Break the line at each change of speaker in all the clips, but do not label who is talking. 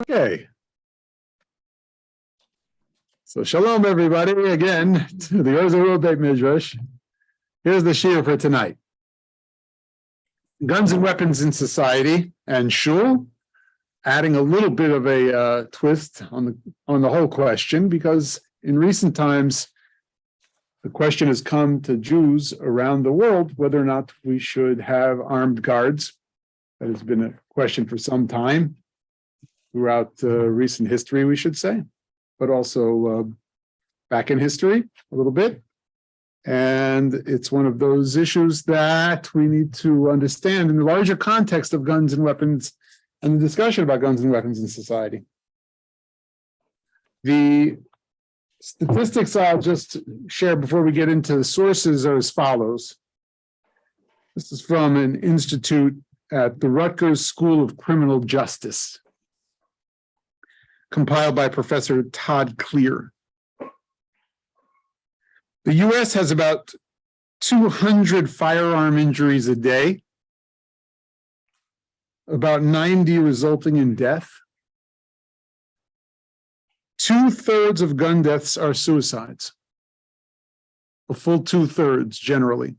Okay. So shalom, everybody, again to the Zarua Beit Midrash. Here's the shiur for tonight. Guns and weapons in society and shul, adding a little bit of a twist on the whole question, because in recent times, the question has come to Jews around the world whether or not we should have armed guards. That has been a question for some time, throughout recent history, we should say, but also back in history a little bit. And it's one of those issues that we need to understand in the larger context of guns and weapons and the discussion about guns and weapons in society. The statistics I'll just share before we get into the sources are as follows. This is from an institute at the Rutgers School of Criminal Justice, compiled by Professor Todd Clear. The U.S. has about 200 firearm injuries a day, about 90 resulting in death. 2/3 of gun deaths are suicides, a full 2/3 generally.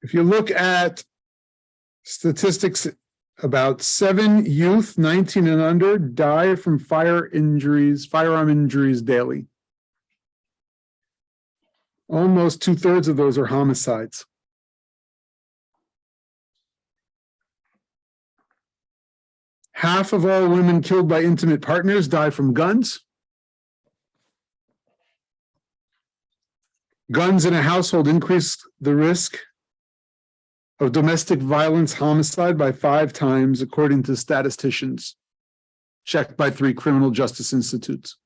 If you look at statistics, about 7 youth, 19 and under, die from firearm injuries daily. Almost 2/3 of those are homicides. Half of all women killed by intimate partners die from guns. Guns in a household increase the risk of domestic violence homicide by 5 times, according to statisticians checked by 3 criminal justice institutes.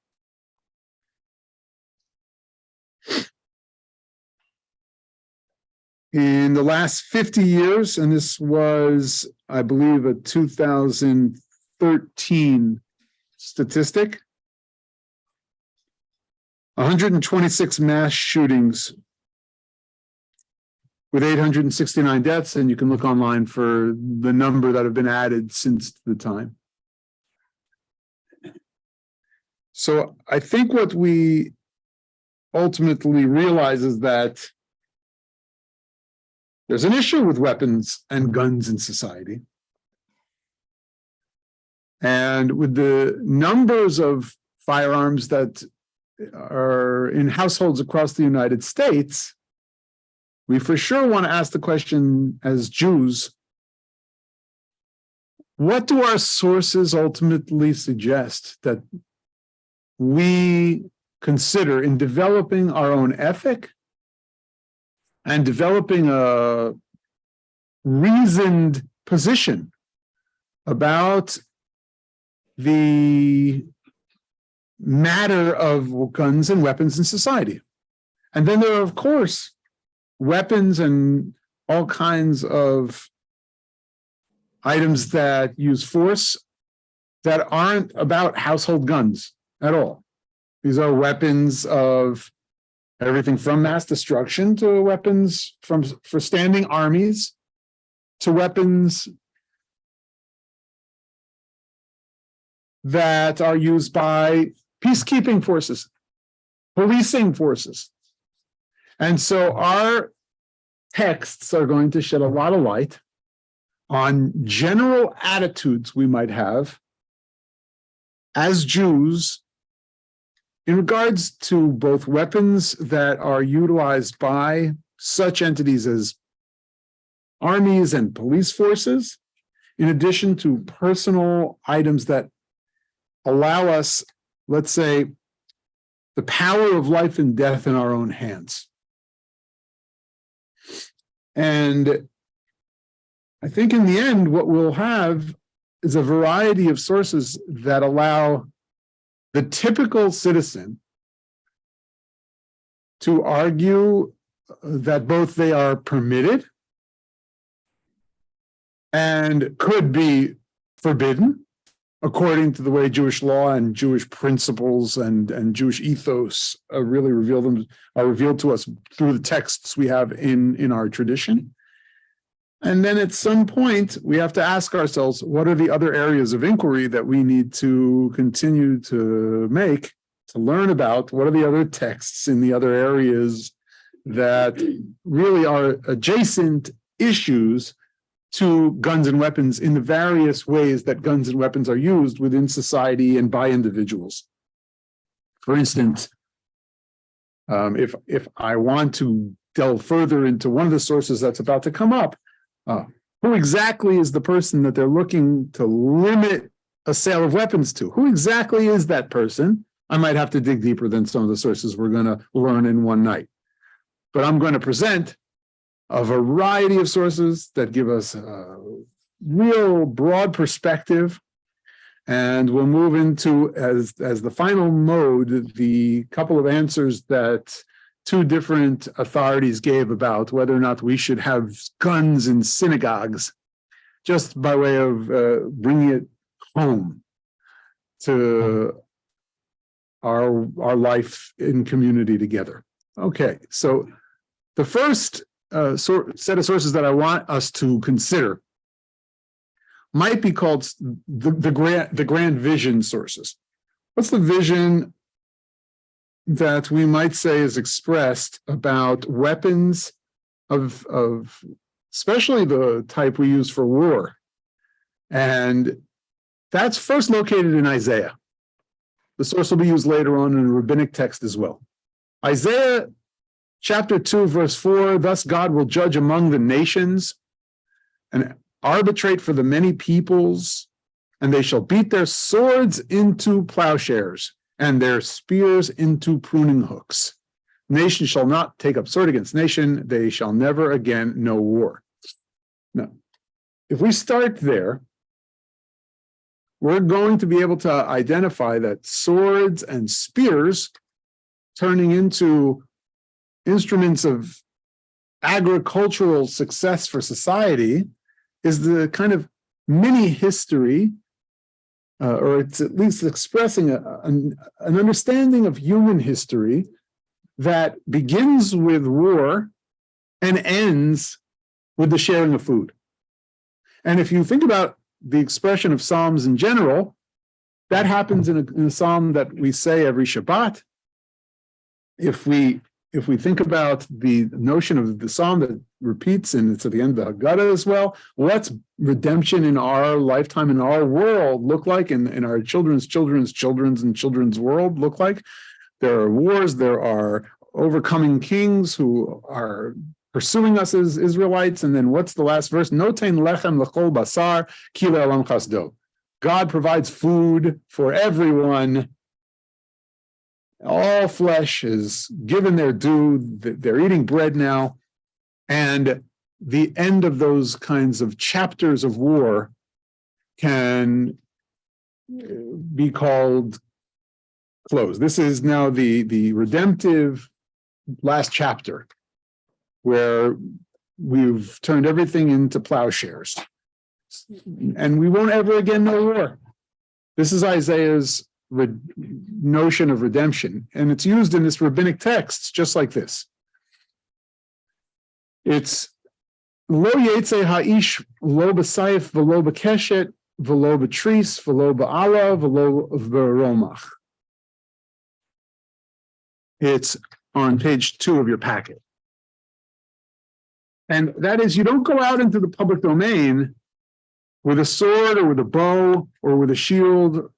In the last 50 years, and this was, I believe, a 2013 statistic, 126 mass shootings with 869 deaths, and you can look online for the number that have been added since the time. So I think what we ultimately realize is that there's an issue with weapons and guns in society. And with the numbers of firearms that are in households across the United States, we for sure want to ask the question as Jews, what do our sources ultimately suggest that we consider in developing our own ethic and developing a reasoned position about the matter of guns and weapons in society? And then there are, of course, weapons and all kinds of items that use force that aren't about household guns at all. These are weapons of everything from mass destruction to weapons for standing armies to weapons that are used by peacekeeping forces, policing forces. And so our texts are going to shed a lot of light on general attitudes we might have as Jews in regards to both weapons that are utilized by such entities as armies and police forces, in addition to personal items that allow us, let's say, the power of life and death in our own hands. And I think in the end, what we'll have is a variety of sources that allow the typical citizen to argue that both they are permitted and could be forbidden, according to the way Jewish law and Jewish principles and Jewish ethos are revealed to us through the texts we have in our tradition. And then at some point, we have to ask ourselves, what are the other areas of inquiry that we need to continue to make, to learn about? What are the other texts in the other areas that really are adjacent issues to guns and weapons in the various ways that guns and weapons are used within society and by individuals? For instance, if I want to delve further into one of the sources that's about to come up, who exactly is the person that they're looking to limit a sale of weapons to? Who exactly is that person? I might have to dig deeper than some of the sources we're going to learn in one night. But I'm going to present a variety of sources that give us a real broad perspective. And we'll move into, as the final mode, the couple of answers that two different authorities gave about whether or not we should have guns in synagogues, just by way of bringing it home to our life in community together. Okay, so the first set of sources that I want us to consider might be called the grand vision sources. What's the vision that we might say is expressed about weapons of especially the type we use for war? And that's first located in Isaiah. The source will be used later on in a rabbinic text as well. Isaiah chapter 2, verse 4, thus God will judge among the nations and arbitrate for the many peoples, and they shall beat their swords into plowshares and their spears into pruning hooks. Nation shall not take up sword against nation, they shall never again know war. Now, if we start there, we're going to be able to identify that swords and spears turning into instruments of agricultural success for society is the kind of mini history, or it's at least expressing an understanding of human history that begins with war and ends with the sharing of food. And if you think about the expression of Psalms in general, that happens in a psalm that we say every Shabbat. If we think about the notion of the psalm that repeats, and it's at the end of the Haggadah as well, what's redemption in our lifetime, in our world look like, in our children's world look like? There are wars, there are overcoming kings who are pursuing us as Israelites, and then what's the last verse? Notein lechem lechol basar ki le'olam chasdo. God provides food for everyone. All flesh is given their due. They're eating bread now. And the end of those kinds of chapters of war can be called closed. This is now the redemptive last chapter, where we've turned everything into plowshares. And we won't ever again know war. This is Isaiah's notion of redemption, and it's used in this rabbinic text just like this. It's lo yetze ha'ish lo b'sayif v'lo b'keshet v'lo b'tris v'lo b'ala v'lo b'romach. It's on page 2 of your packet. And that is, you don't go out into the public domain with a sword or with a bow or with a shield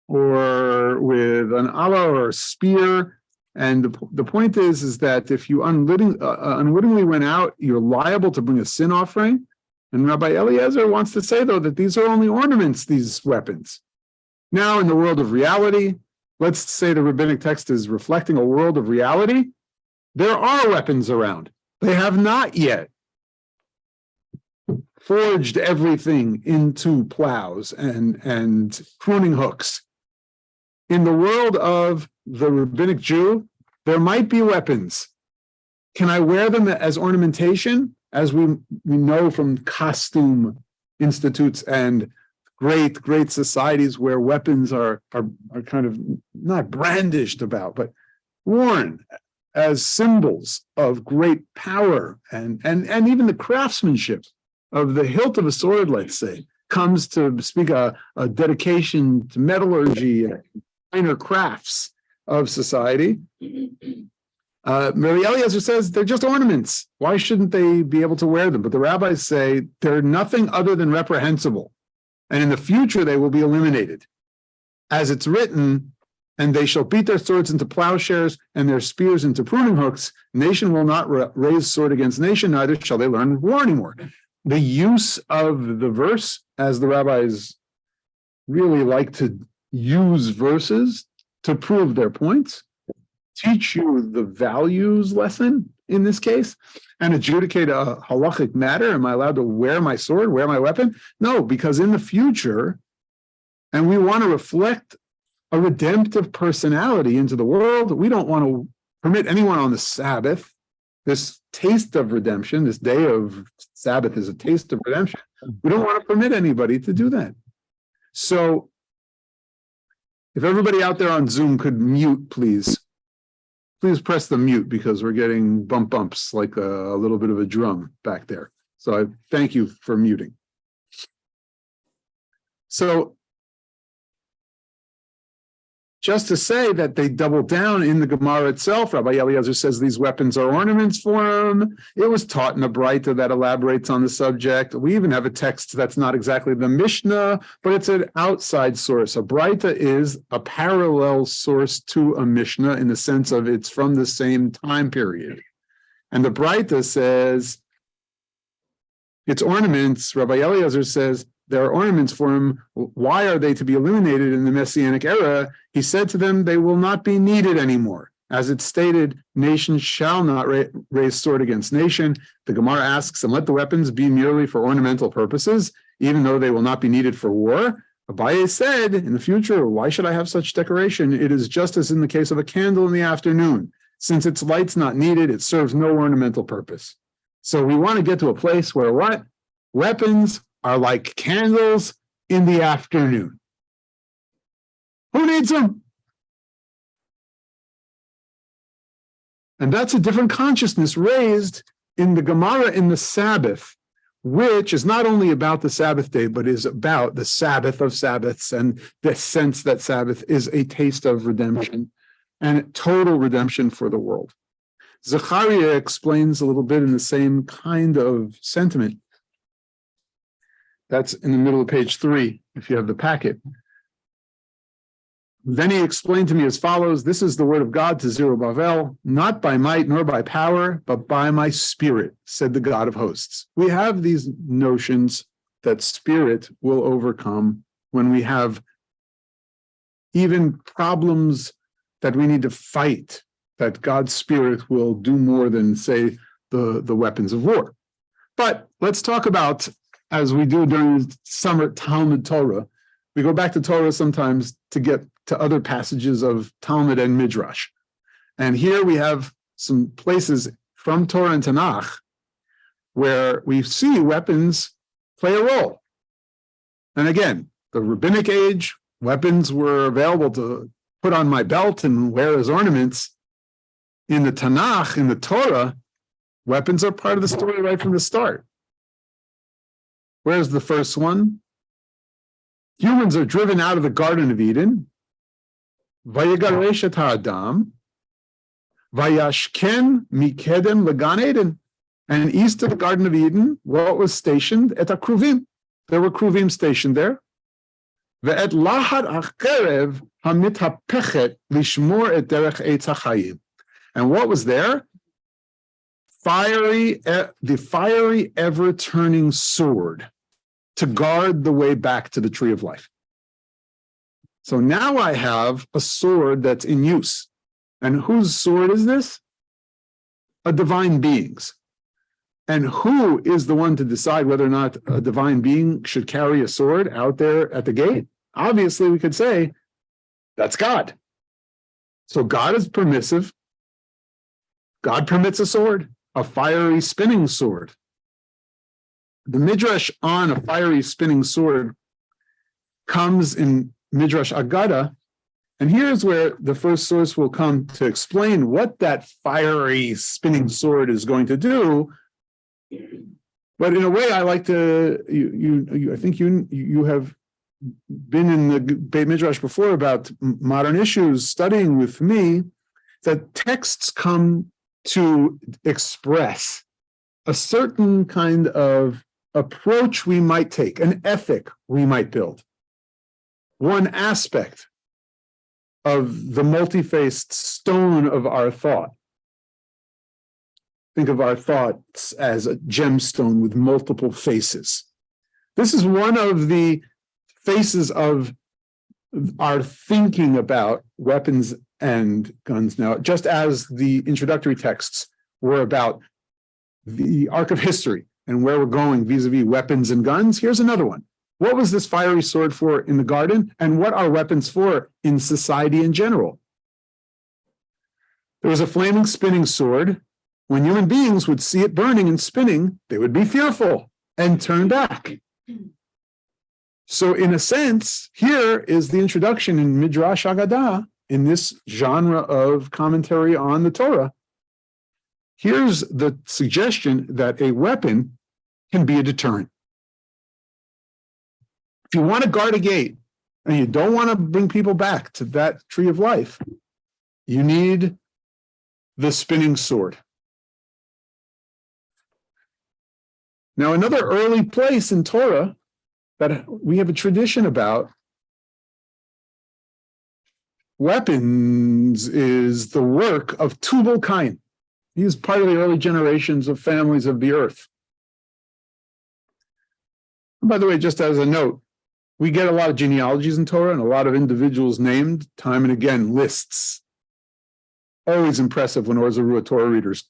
or with an ala or a spear. And the point is that if you unwittingly went out, you're liable to bring a sin offering. And Rabbi Eliezer wants to say, though, that these are only ornaments, these weapons. Now, in the world of reality, let's say the rabbinic text is reflecting a world of reality. There are weapons around. They have not yet forged everything into plows and pruning hooks. In the world of the rabbinic Jew, there might be weapons. Can I wear them as ornamentation? As we know from costume institutes and great societies where weapons are kind of not brandished about, but worn as symbols of great power and even the craftsmanship of the hilt of a sword, let's say, comes to speak a dedication to metallurgy and finer crafts of society, Rabbi Eliezer says they're just ornaments. Why shouldn't they be able to wear them? But the rabbis say they're nothing other than reprehensible. And in the future, they will be eliminated. As it's written, and they shall beat their swords into plowshares and their spears into pruning hooks. Nation will not raise sword against nation, neither shall they learn war anymore. The use of the verse, as the rabbis really like to use verses to prove their points, teach you the values lesson in this case, and adjudicate a halachic matter. Am I allowed to wear my sword, wear my weapon? No, because in the future, and we want to reflect a redemptive personality into the world, we don't want to permit anyone on the Sabbath, this taste of redemption, this day of Sabbath is a taste of redemption. We don't want to permit anybody to do that. So if everybody out there on Zoom could mute, please. Please press the mute because we're getting bumps like a little bit of a drum back there. So I thank you for muting. So just to say that they double down in the Gemara itself, Rabbi Eliezer says these weapons are ornaments for him. It was taught in a Braita that elaborates on the subject. We even have a text that's not exactly the Mishnah, but it's an outside source. A Braita is a parallel source to a Mishnah in the sense of it's from the same time period. And the Braita says it's ornaments. Rabbi Eliezer says there are ornaments for him. Why are they to be eliminated in the Messianic era? He said to them, they will not be needed anymore. As it's stated, nation shall not raise sword against nation. The Gemara asks, and let the weapons be merely for ornamental purposes, even though they will not be needed for war. Abaye said, in the future, why should I have such decoration? It is just as in the case of a candle in the afternoon. Since its light's not needed, it serves no ornamental purpose. So we want to get to a place where what? Weapons are like candles in the afternoon. Who needs them? And that's a different consciousness raised in the Gemara in the Sabbath, which is not only about the Sabbath day, but is about the Sabbath of Sabbaths and the sense that Sabbath is a taste of redemption and total redemption for the world. Zechariah explains a little bit in the same kind of sentiment. That's in the middle of page 3, if you have the packet. Then he explained to me as follows, this is the word of God to Zerubbabel, not by might nor by power, but by my spirit, said the God of hosts. We have these notions that spirit will overcome when we have even problems that we need to fight, that God's spirit will do more than, say, the weapons of war. But let's talk about, as we do during summer Talmud Torah, we go back to Torah sometimes to get to other passages of Talmud and Midrash. And here we have some places from Torah and Tanakh where we see weapons play a role. And again, the rabbinic age, weapons were available to put on my belt and wear as ornaments. In the Tanakh, in the Torah, weapons are part of the story right from the start. Where's the first one? Humans are driven out of the Garden of Eden. Vayagaresh et ha'adam, vayashken mikedem legan Eden. And east of the Garden of Eden, what was stationed? Et kruvim. There were kruvim stationed there. Ve'et lahad acherev hamitapechet lishmor et derech eitz hachayim. And what was there? The fiery, ever-turning sword to guard the way back to the tree of life. So now I have a sword that's in use. And whose sword is this? A divine being's. And who is the one to decide whether or not a divine being should carry a sword out there at the gate? Obviously, we could say that's God. So God is permissive. God permits a sword, a fiery spinning sword. The Midrash on a fiery spinning sword comes in Midrash Agada, and here's where the first source will come to explain what that fiery spinning sword is going to do. But in a way, I like to, I think you have been in the Beit Midrash before about modern issues, studying with me, that texts come to express a certain kind of approach we might take, an ethic we might build, one aspect of the multi-faced stone of our thought. Think of our thoughts as a gemstone with multiple faces. This is one of the faces of our thinking about weapons and guns now, just as the introductory texts were about the arc of history and where we're going vis-a-vis weapons and guns. Here's another one. What was this fiery sword for in the garden, and what are weapons for in society in general? There was a flaming spinning sword. When human beings would see it burning and spinning, they would be fearful and turn back. So in a sense, here is the introduction in Midrash Haggadah, in this genre of commentary on the Torah. Here's the suggestion that a weapon can be a deterrent. If you want to guard a gate and you don't want to bring people back to that tree of life, you need the spinning sword. Now, another early place in Torah that we have a tradition about weapons is the work of Tubal Cain. He is part of the early generations of families of the earth. And by the way, just as a note, we get a lot of genealogies in Torah and a lot of individuals named time and again, lists. Always impressive when Zarua Torah readers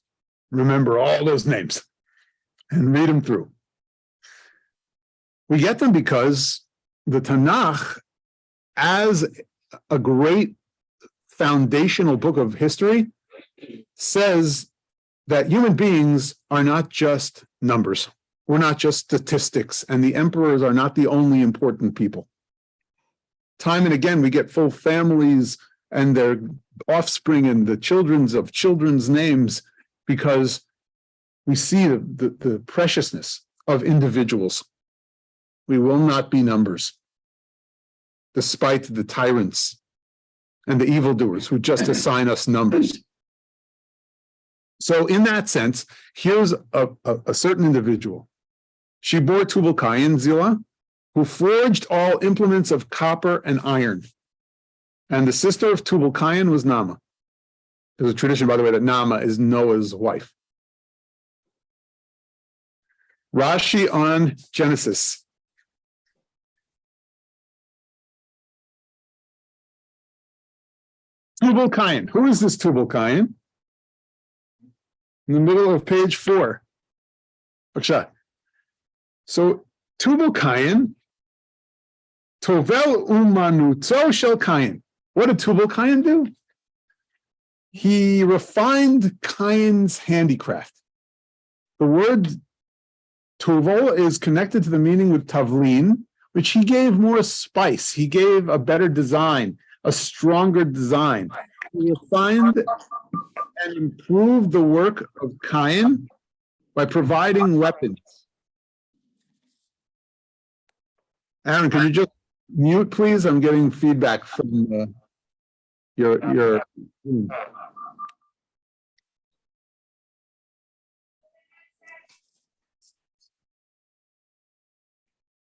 remember all those names and read them through. We get them because the Tanakh, as a great foundational book of history, says that human beings are not just numbers. We're not just statistics, and the emperors are not the only important people. Time and again, we get full families and their offspring and the children's of children's names because we see the preciousness of individuals. We will not be numbers, despite the tyrants and the evildoers who just assign us numbers. So in that sense, here's a certain individual. She bore Tubal Cain, Zillah, who forged all implements of copper and iron. And the sister of Tubal Cain was Nama. There's a tradition, by the way, that Nama is Noah's wife. Rashi on Genesis. Tubal Cain. Who is this Tubal Cain? In the middle of page 4. Baksha. So Tubal Cain, Tovel umanutzo shel Cain. What did Tubal Cain do? He refined Cain's handicraft. The word Tuvel is connected to the meaning with Tavlin, which he gave more spice. He gave a better design, a stronger design. He refined and improved the work of Cain by providing weapons. Aaron, can you just mute, please? I'm getting feedback from your.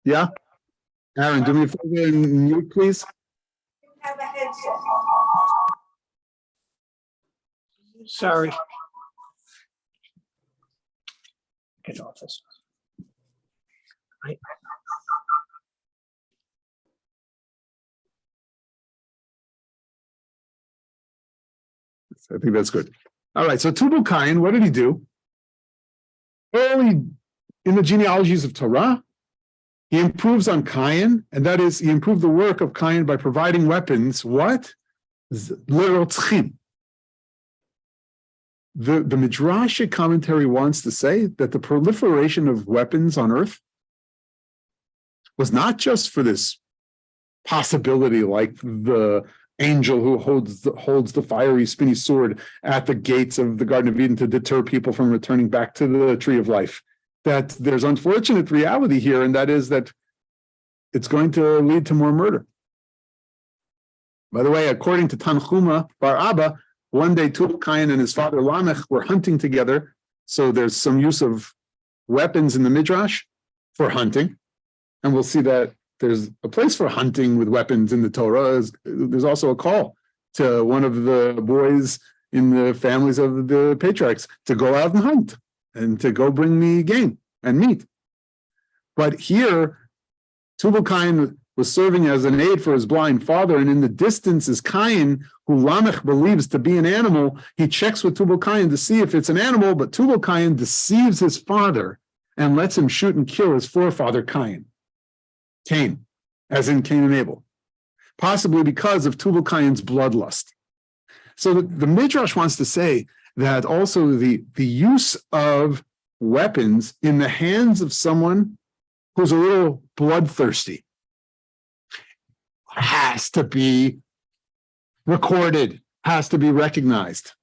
Yeah, Aaron, do me a favor and mute, please.
Have a headset.
Sorry. Get off this.
I think that's good. All right, so Tubal Cain, what did he do? Early in the genealogies of Torah, he improves on Cain, and that is, he improved the work of Cain by providing weapons. What? L'rotzchim. The Midrashic commentary wants to say that the proliferation of weapons on earth was not just for this possibility, like the angel who holds the fiery, spinny sword at the gates of the Garden of Eden to deter people from returning back to the tree of life. that there's unfortunate reality here, and that is that it's going to lead to more murder. By the way, according to Tanchuma Bar Abba, one day Tubal Cain and his father Lamech were hunting together. So there's some use of weapons in the Midrash for hunting. And we'll see that there's a place for hunting with weapons in the Torah. There's also a call to one of the boys in the families of the patriarchs to go out and hunt and to go bring me game and meat. But here, Tubal Cain was serving as an aid for his blind father, and in the distance is Cain, who Lamech believes to be an animal. He checks with Tubal Cain to see if it's an animal, but Tubal Cain deceives his father and lets him shoot and kill his forefather Cain, as in Cain and Abel, possibly because of Tubal Cain's bloodlust. So the Midrash wants to say that also the use of weapons in the hands of someone who's a little bloodthirsty has to be recorded, has to be recognized.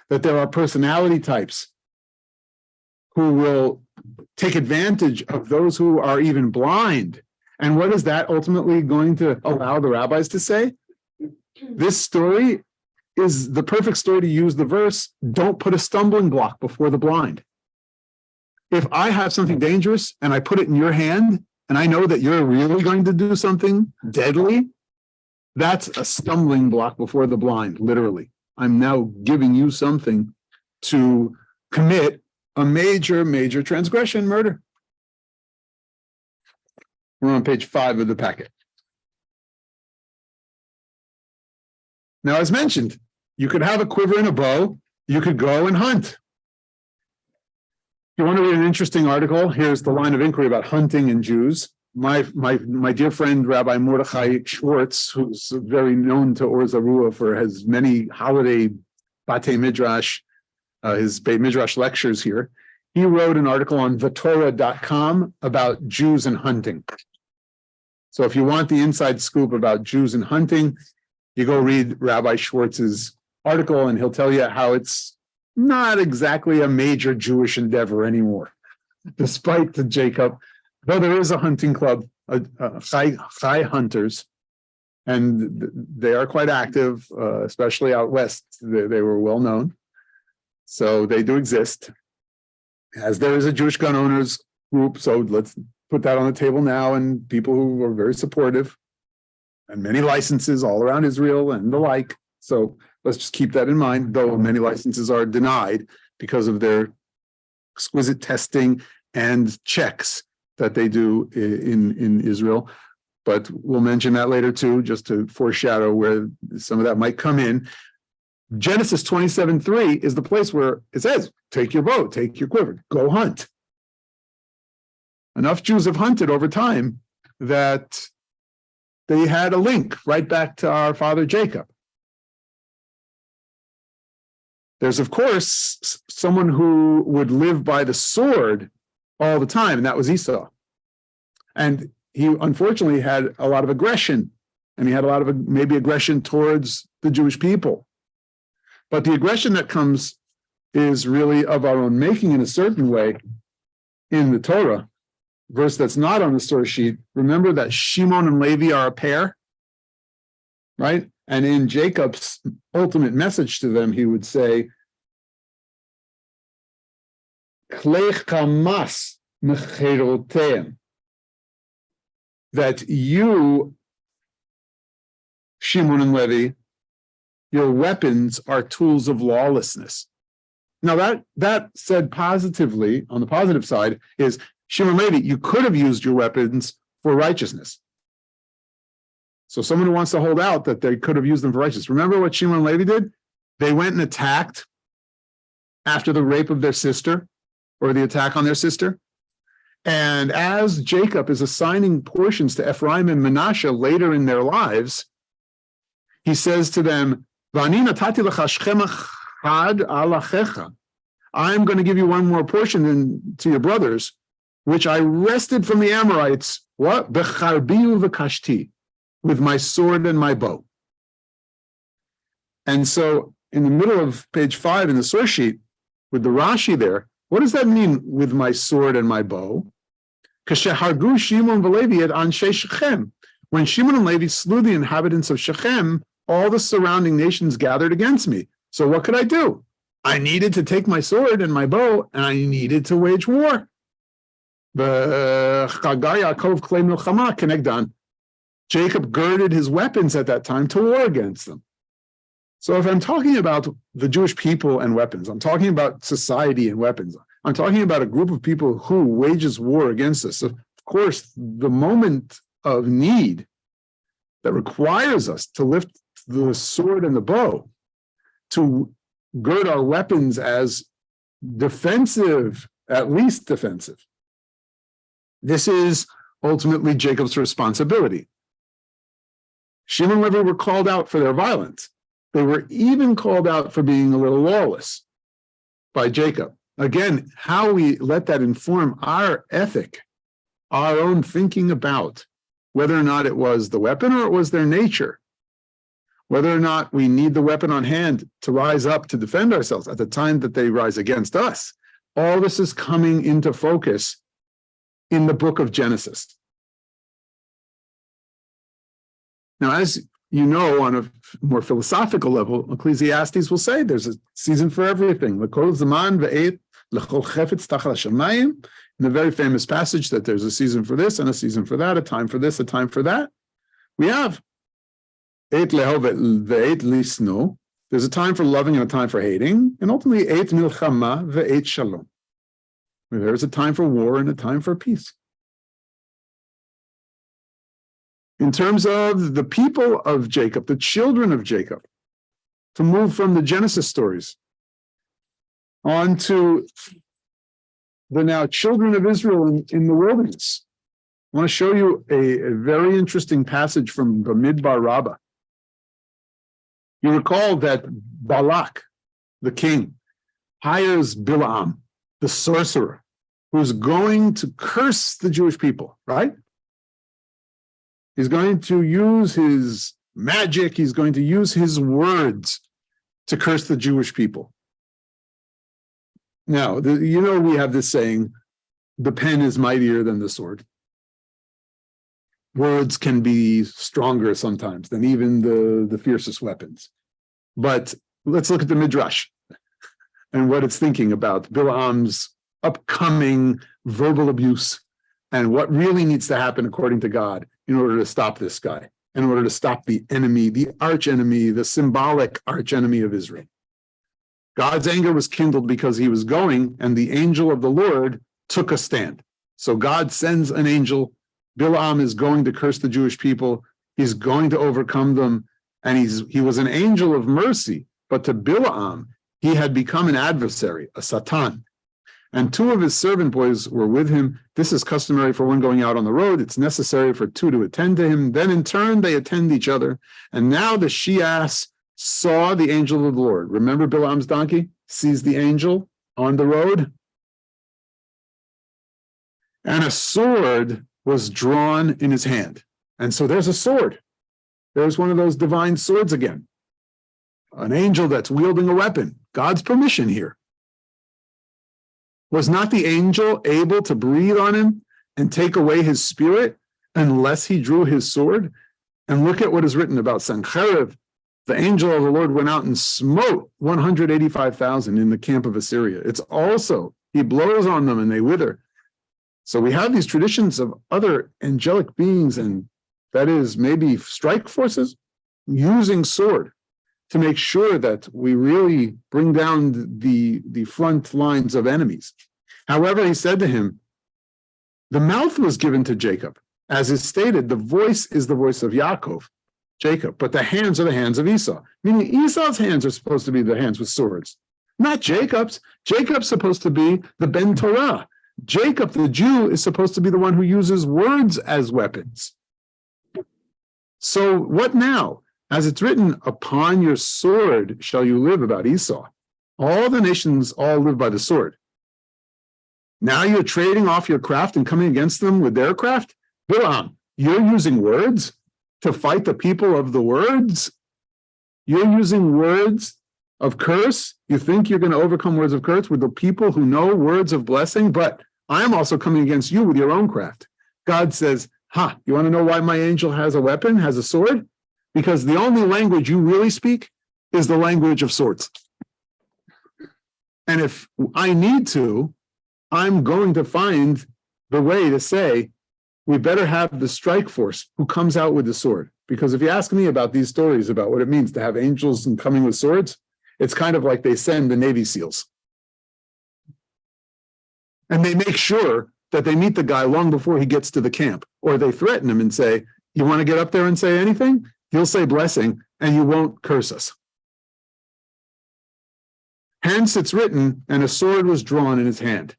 That there are personality types who will take advantage of those who are even blind. And what is that ultimately going to allow the rabbis to say? This story is the perfect story to use the verse, don't put a stumbling block before the blind. If I have something dangerous and I put it in your hand, and I know that you're really going to do something deadly, that's a stumbling block before the blind, literally. I'm now giving you something to commit a major, major transgression, murder. We're on page 5 of the packet. Now, as mentioned, you could have a quiver and a bow. You could go and hunt. If you want to read an interesting article, here's the line of inquiry about hunting and Jews. My dear friend, Rabbi Mordechai Schwartz, who's very known to Or Zarua for his many holiday Batei Midrash, his Beit Midrash lectures here, he wrote an article on thetorah.com about Jews and hunting. So if you want the inside scoop about Jews and hunting, you go read Rabbi Schwartz's article and he'll tell you how it's not exactly a major Jewish endeavor anymore, despite the Jacob. Though there is a hunting club, Chai Hunters, and they are quite active, especially out west. They were well known. So they do exist. As there is a Jewish gun owners group, so let's put that on the table now, and people who are very supportive, and many licenses all around Israel and the like. So let's just keep that in mind, though many licenses are denied because of their exquisite testing and checks that they do in Israel. But we'll mention that later too, just to foreshadow where some of that might come in. Genesis 27:3 is the place where it says, take your bow, take your quiver, go hunt. Enough Jews have hunted over time that they had a link right back to our father Jacob. There's, of course, someone who would live by the sword all the time, and that was Esau. And he unfortunately had a lot of aggression, and he had a lot of maybe aggression towards the Jewish people. But the aggression that comes is really of our own making in a certain way in the Torah. Verse that's not on the source sheet. Remember that Shimon and Levi are a pair, right? And in Jacob's ultimate message to them, he would say, that you, Shimon and Levi, your weapons are tools of lawlessness. Now that said positively, on the positive side, is Shimon and Levi, you could have used your weapons for righteousness. So someone who wants to hold out that they could have used them for righteousness. Remember what Shimon and Levi did? They went and attacked after the rape of their sister, or the attack on their sister. And as Jacob is assigning portions to Ephraim and Manasseh later in their lives, he says to them, I'm going to give you one more portion than to your brothers, which I wrested from the Amorites, what? With my sword and my bow. And so in the middle of page 5 in the source sheet, with the Rashi there, What does that mean with my sword and my bow? When Shimon and Levi slew the inhabitants of Shechem, all the surrounding nations gathered against me. So what could I do? I needed to take my sword and my bow, and I needed to wage war. Jacob girded his weapons at that time to war against them. So if I'm talking about the Jewish people and weapons, I'm talking about society and weapons, I'm talking about a group of people who wages war against us. Of course, the moment of need that requires us to lift the sword and the bow, to gird our weapons as defensive, at least defensive. This is ultimately Jacob's responsibility. Shimon and Levi were called out for their violence. They were even called out for being a little lawless by Jacob. Again, how we let that inform our ethic, our own thinking about whether or not it was the weapon or it was their nature, whether or not we need the weapon on hand to rise up to defend ourselves at the time that they rise against us. All this is coming into focus in the book of Genesis. Now, as you know, on a more philosophical level, Ecclesiastes will say there's a season for everything. In the very famous passage that there's a season for this and a season for that, a time for this, a time for that. We have there's a time for loving and a time for hating, and ultimately shalom. There's a time for war and a time for peace. In terms of the people of Jacob, the children of Jacob, to move from the Genesis stories on to the now children of Israel in the wilderness. I want to show you a very interesting passage from Bamidbar Rabbah. You recall that Balak, the king, hires Bilam, the sorcerer, who's going to curse the Jewish people, right? He's going to use his magic, he's going to use his words to curse the Jewish people. Now, we have this saying, the pen is mightier than the sword. Words can be stronger sometimes than even the fiercest weapons. But let's look at the Midrash and what it's thinking about Bilam's upcoming verbal abuse and what really needs to happen according to God in order to stop this guy, in order to stop the enemy, the arch enemy, the symbolic arch enemy of Israel. God's anger was kindled because he was going, and the angel of the Lord took a stand. So God sends an angel. Bilam is going to curse the Jewish people. He's going to overcome them. And he was an angel of mercy. But to Bilam, he had become an adversary, a Satan. And two of his servant boys were with him. This is customary for one going out on the road. It's necessary for two to attend to him. Then in turn, they attend each other. And now the she-ass saw the angel of the Lord. Remember Bilam's donkey sees the angel on the road? And a sword was drawn in his hand. And so there's a sword. There's one of those divine swords again. An angel that's wielding a weapon. God's permission here. Was not the angel able to breathe on him and take away his spirit unless he drew his sword? And look at what is written about Sancherib. The angel of the Lord went out and smote 185,000 in the camp of Assyria. It's also, he blows on them and they wither. So we have these traditions of other angelic beings, and that is maybe strike forces using sword to make sure that we really bring down the front lines of enemies. However, he said to him, the mouth was given to Jacob. As is stated, the voice is the voice of Yaakov, Jacob, but the hands are the hands of Esau. Meaning Esau's hands are supposed to be the hands with swords, not Jacob's. Jacob's supposed to be the Ben Torah. Jacob, the Jew, is supposed to be the one who uses words as weapons. So what now? As it's written, upon your sword shall you live, about Esau. All the nations all live by the sword. Now you're trading off your craft and coming against them with their craft? Bilam, you're using words to fight the people of the words? You're using words of curse. You think you're going to overcome words of curse with the people who know words of blessing, but I'm also coming against you with your own craft. God says, you want to know why my angel has a weapon, has a sword? Because the only language you really speak is the language of swords. And if I need to, I'm going to find the way to say, we better have the strike force who comes out with the sword. Because if you ask me about these stories about what it means to have angels and coming with swords, it's kind of like they send the Navy SEALs. And they make sure that they meet the guy long before he gets to the camp, or they threaten him and say, you want to get up there and say anything? You'll say blessing and you won't curse us. Hence it's written, and a sword was drawn in his hand.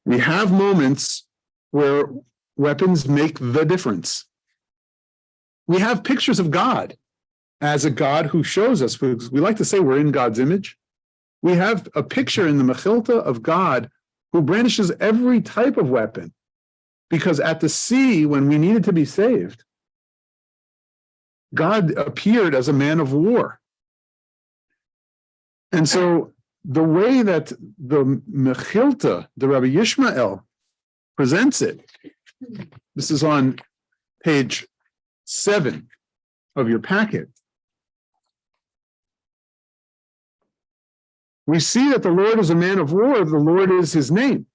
We have moments where weapons make the difference. We have pictures of God as a God who shows us, because we like to say we're in God's image. We have a picture in the Mechilta of God who brandishes every type of weapon, because at the sea, when we needed to be saved, God appeared as a man of war. And so the way that the Mechilta, the Rabbi Yishmael, presents it, this is on page 7 of your packet. We see that the Lord is a man of war, the Lord is his name.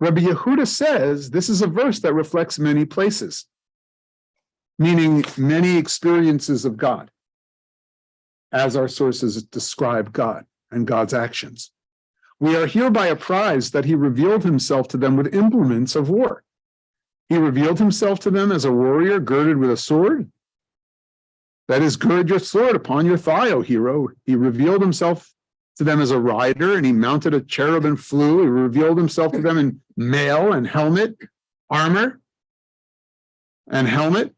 Rabbi Yehuda says this is a verse that reflects many places, meaning many experiences of God, as our sources describe God and God's actions. We are hereby apprised that he revealed himself to them with implements of war. He revealed himself to them as a warrior girded with a sword. That is, gird your sword upon your thigh, O hero. He revealed himself to them as a rider, and he mounted a cherub and flew. He revealed himself to them in mail and helmet, armor and helmet.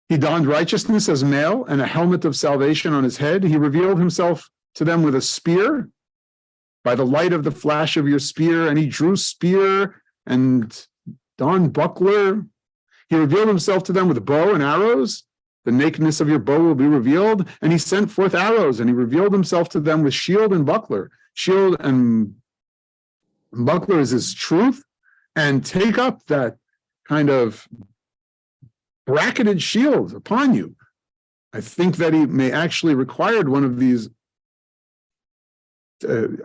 He donned righteousness as mail and a helmet of salvation on his head. He revealed himself to them with a spear, by the light of the flash of your spear, and he drew spear and donned buckler. He revealed himself to them with a bow and arrows. The nakedness of your bow will be revealed. And he sent forth arrows, and he revealed himself to them with shield and buckler. Shield and buckler is his truth. And take up that kind of bracketed shield upon you. I think that he may actually required one of these.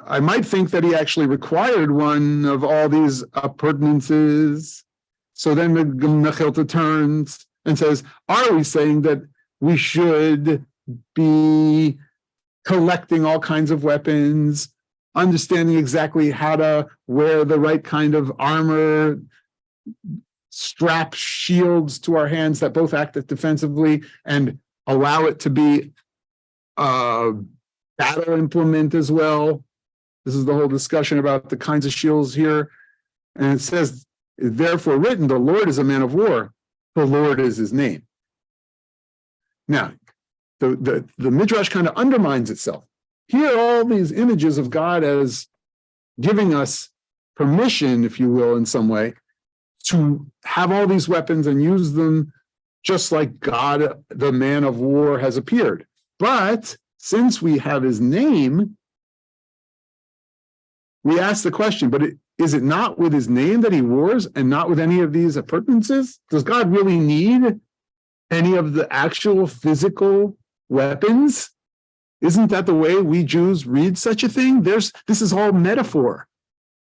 I might think that he actually required one of all these appurtenances. So then the Mechilta turns and says, are we saying that we should be collecting all kinds of weapons, understanding exactly how to wear the right kind of armor, strap shields to our hands that both act defensively and allow it to be a battle implement as well? This is the whole discussion about the kinds of shields here. And it says, therefore written, the Lord is a man of war. The Lord is his name. Now, the Midrash kind of undermines itself. Here are all these images of God as giving us permission, if you will, in some way, to have all these weapons and use them just like God, the man of war, has appeared. But since we have his name, we ask the question, but is it not with his name that he wars and not with any of these appurtenances? Does God really need any of the actual physical weapons? Isn't that the way we Jews read such a thing? This is all metaphor.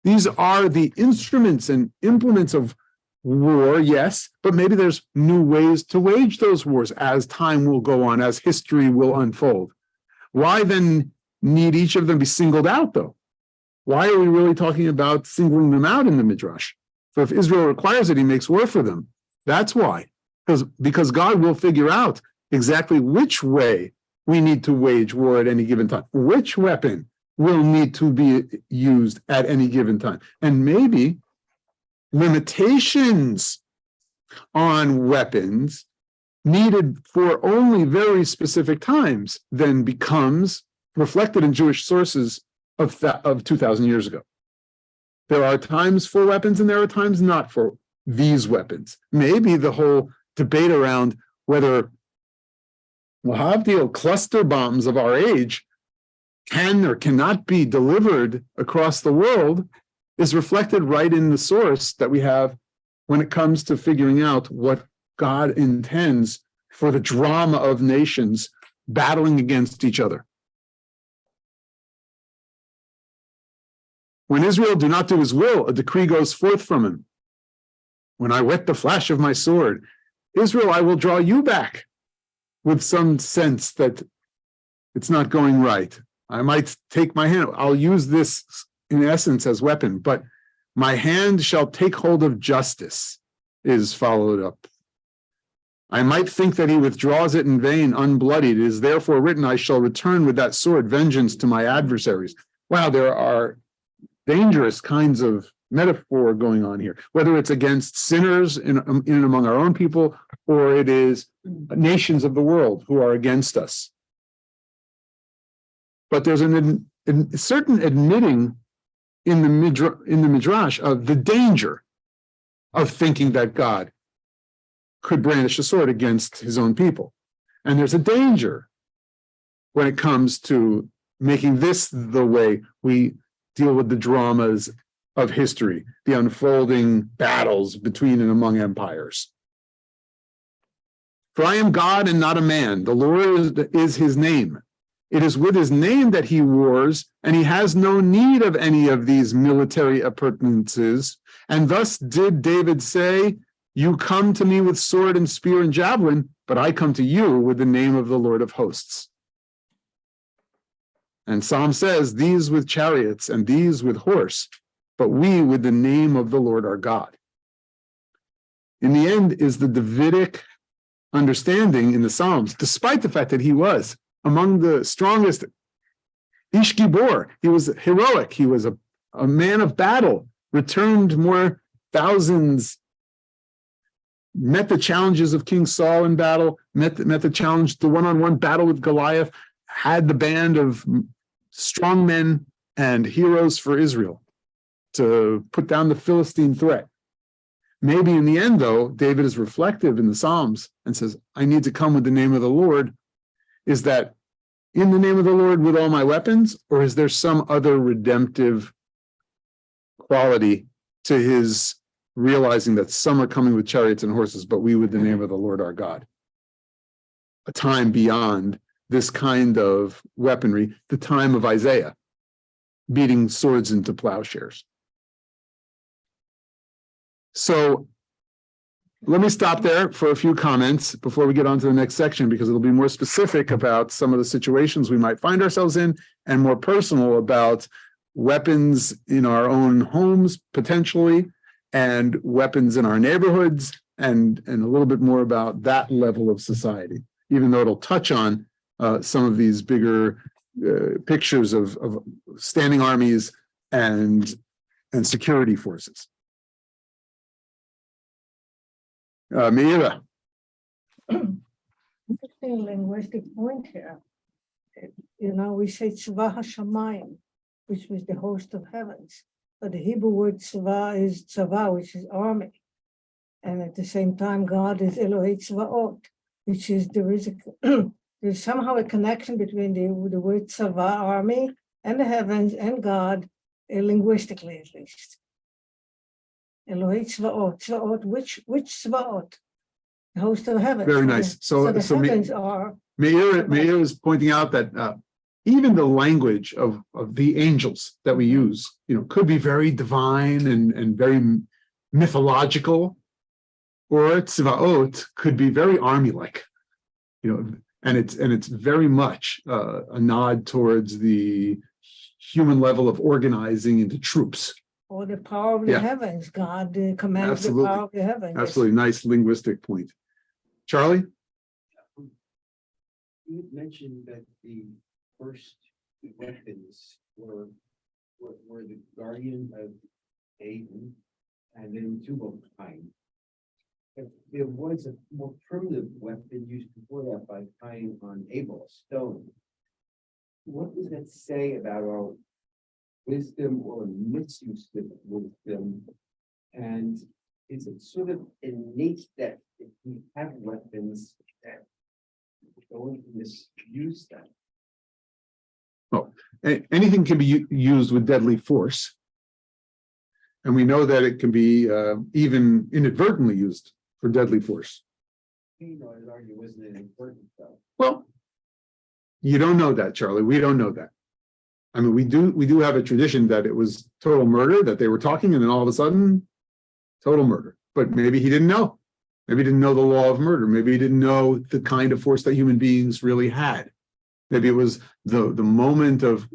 These are the instruments and implements of war, yes, but maybe there's new ways to wage those wars as time will go on, as history will unfold. Why then need each of them be singled out, though? Why are we really talking about singling them out in the Midrash? For if Israel requires it, he makes war for them. That's why. Because God will figure out exactly which way we need to wage war at any given time. Which weapon will need to be used at any given time. And maybe limitations on weapons needed for only very specific times then becomes reflected in Jewish sources of 2,000 years ago. There are times for weapons and there are times not for these weapons. Maybe the whole debate around whether Wahavdil cluster bombs of our age can or cannot be delivered across the world is reflected right in the source that we have when it comes to figuring out what God intends for the drama of nations battling against each other. When Israel do not do his will, a decree goes forth from him. When I wet the flash of my sword, Israel, I will draw you back, with some sense that it's not going right. I might take my hand, I'll use this in essence as weapon, but my hand shall take hold of justice, is followed up. I might think that he withdraws it in vain, unbloodied. It is therefore written, I shall return with that sword, vengeance to my adversaries. Wow, there are dangerous kinds of metaphor going on here, whether it's against sinners in and among our own people, or it is nations of the world who are against us. But there's a certain admitting in the Midrash of the danger of thinking that God could brandish a sword against his own people. And there's a danger when it comes to making this the way we deal with the dramas of history, the unfolding battles between and among empires. For I am God and not a man. The Lord is his name. It is with his name that he wars, and he has no need of any of these military appurtenances. And thus did David say, you come to me with sword and spear and javelin, but I come to you with the name of the Lord of hosts. And Psalm says, these with chariots and these with horse, but we with the name of the Lord our God. In the end is the Davidic understanding in the Psalms, despite the fact that he was among the strongest Ish Gibor. He was heroic. He was a man of battle, returned more thousands, met the challenges of King Saul in battle, met the challenge, the one-on-one battle with Goliath, had the band of strong men and heroes for Israel to put down the Philistine threat. Maybe in the end, though, David is reflective in the Psalms and says, I need to come with the name of the Lord. Is that in the name of the Lord with all my weapons, or is there some other redemptive quality to his realizing that some are coming with chariots and horses, but we with the name of the Lord our God? A time beyond this kind of weaponry, the time of Isaiah, beating swords into plowshares. So let me stop there for a few comments before we get on to the next section, because it'll be more specific about some of the situations we might find ourselves in, and more personal about weapons in our own homes, potentially, and weapons in our neighborhoods, and a little bit more about that level of society, even though it'll touch on some of these bigger pictures of standing armies and security forces. Meira.
Interesting linguistic point here. We say tzva hashamayim, which was the host of heavens, but the Hebrew word tzva is tzava, which is army, and at the same time, God is Elohei tzvaot, which is there's somehow a connection between the word tzava, army, and the heavens and God, linguistically at least. Elohei tzvaot, tzvaot, which tzvaot? The host of heaven.
Very nice. So
the heavens are.
Meir is pointing out that even the language of the angels that we use, could be very divine and very mythological, or tzvaot could be very army-like, and it's very much a nod towards the human level of organizing into troops.
Or the power of the heavens. God commands the power of the heavens.
Absolutely. Nice linguistic point. Charlie?
You had mentioned that the first weapons were the guardian of Aden and then Tubal-Cain. If there was a more primitive weapon used before that by tying on Abel, stone, what does that say about our wisdom or misuse of wisdom? And is it sort of innate that if we have weapons that don't misuse that.
Anything can be used with deadly force. And we know that it can be even inadvertently used for deadly force.
You know, I'd argue wasn't it important though?
Well, you don't know that, Charlie. We don't know that. I mean, we do have a tradition that it was total murder, that they were talking, and then all of a sudden, total murder. But maybe he didn't know. Maybe he didn't know the law of murder. Maybe he didn't know the kind of force that human beings really had. Maybe it was the moment of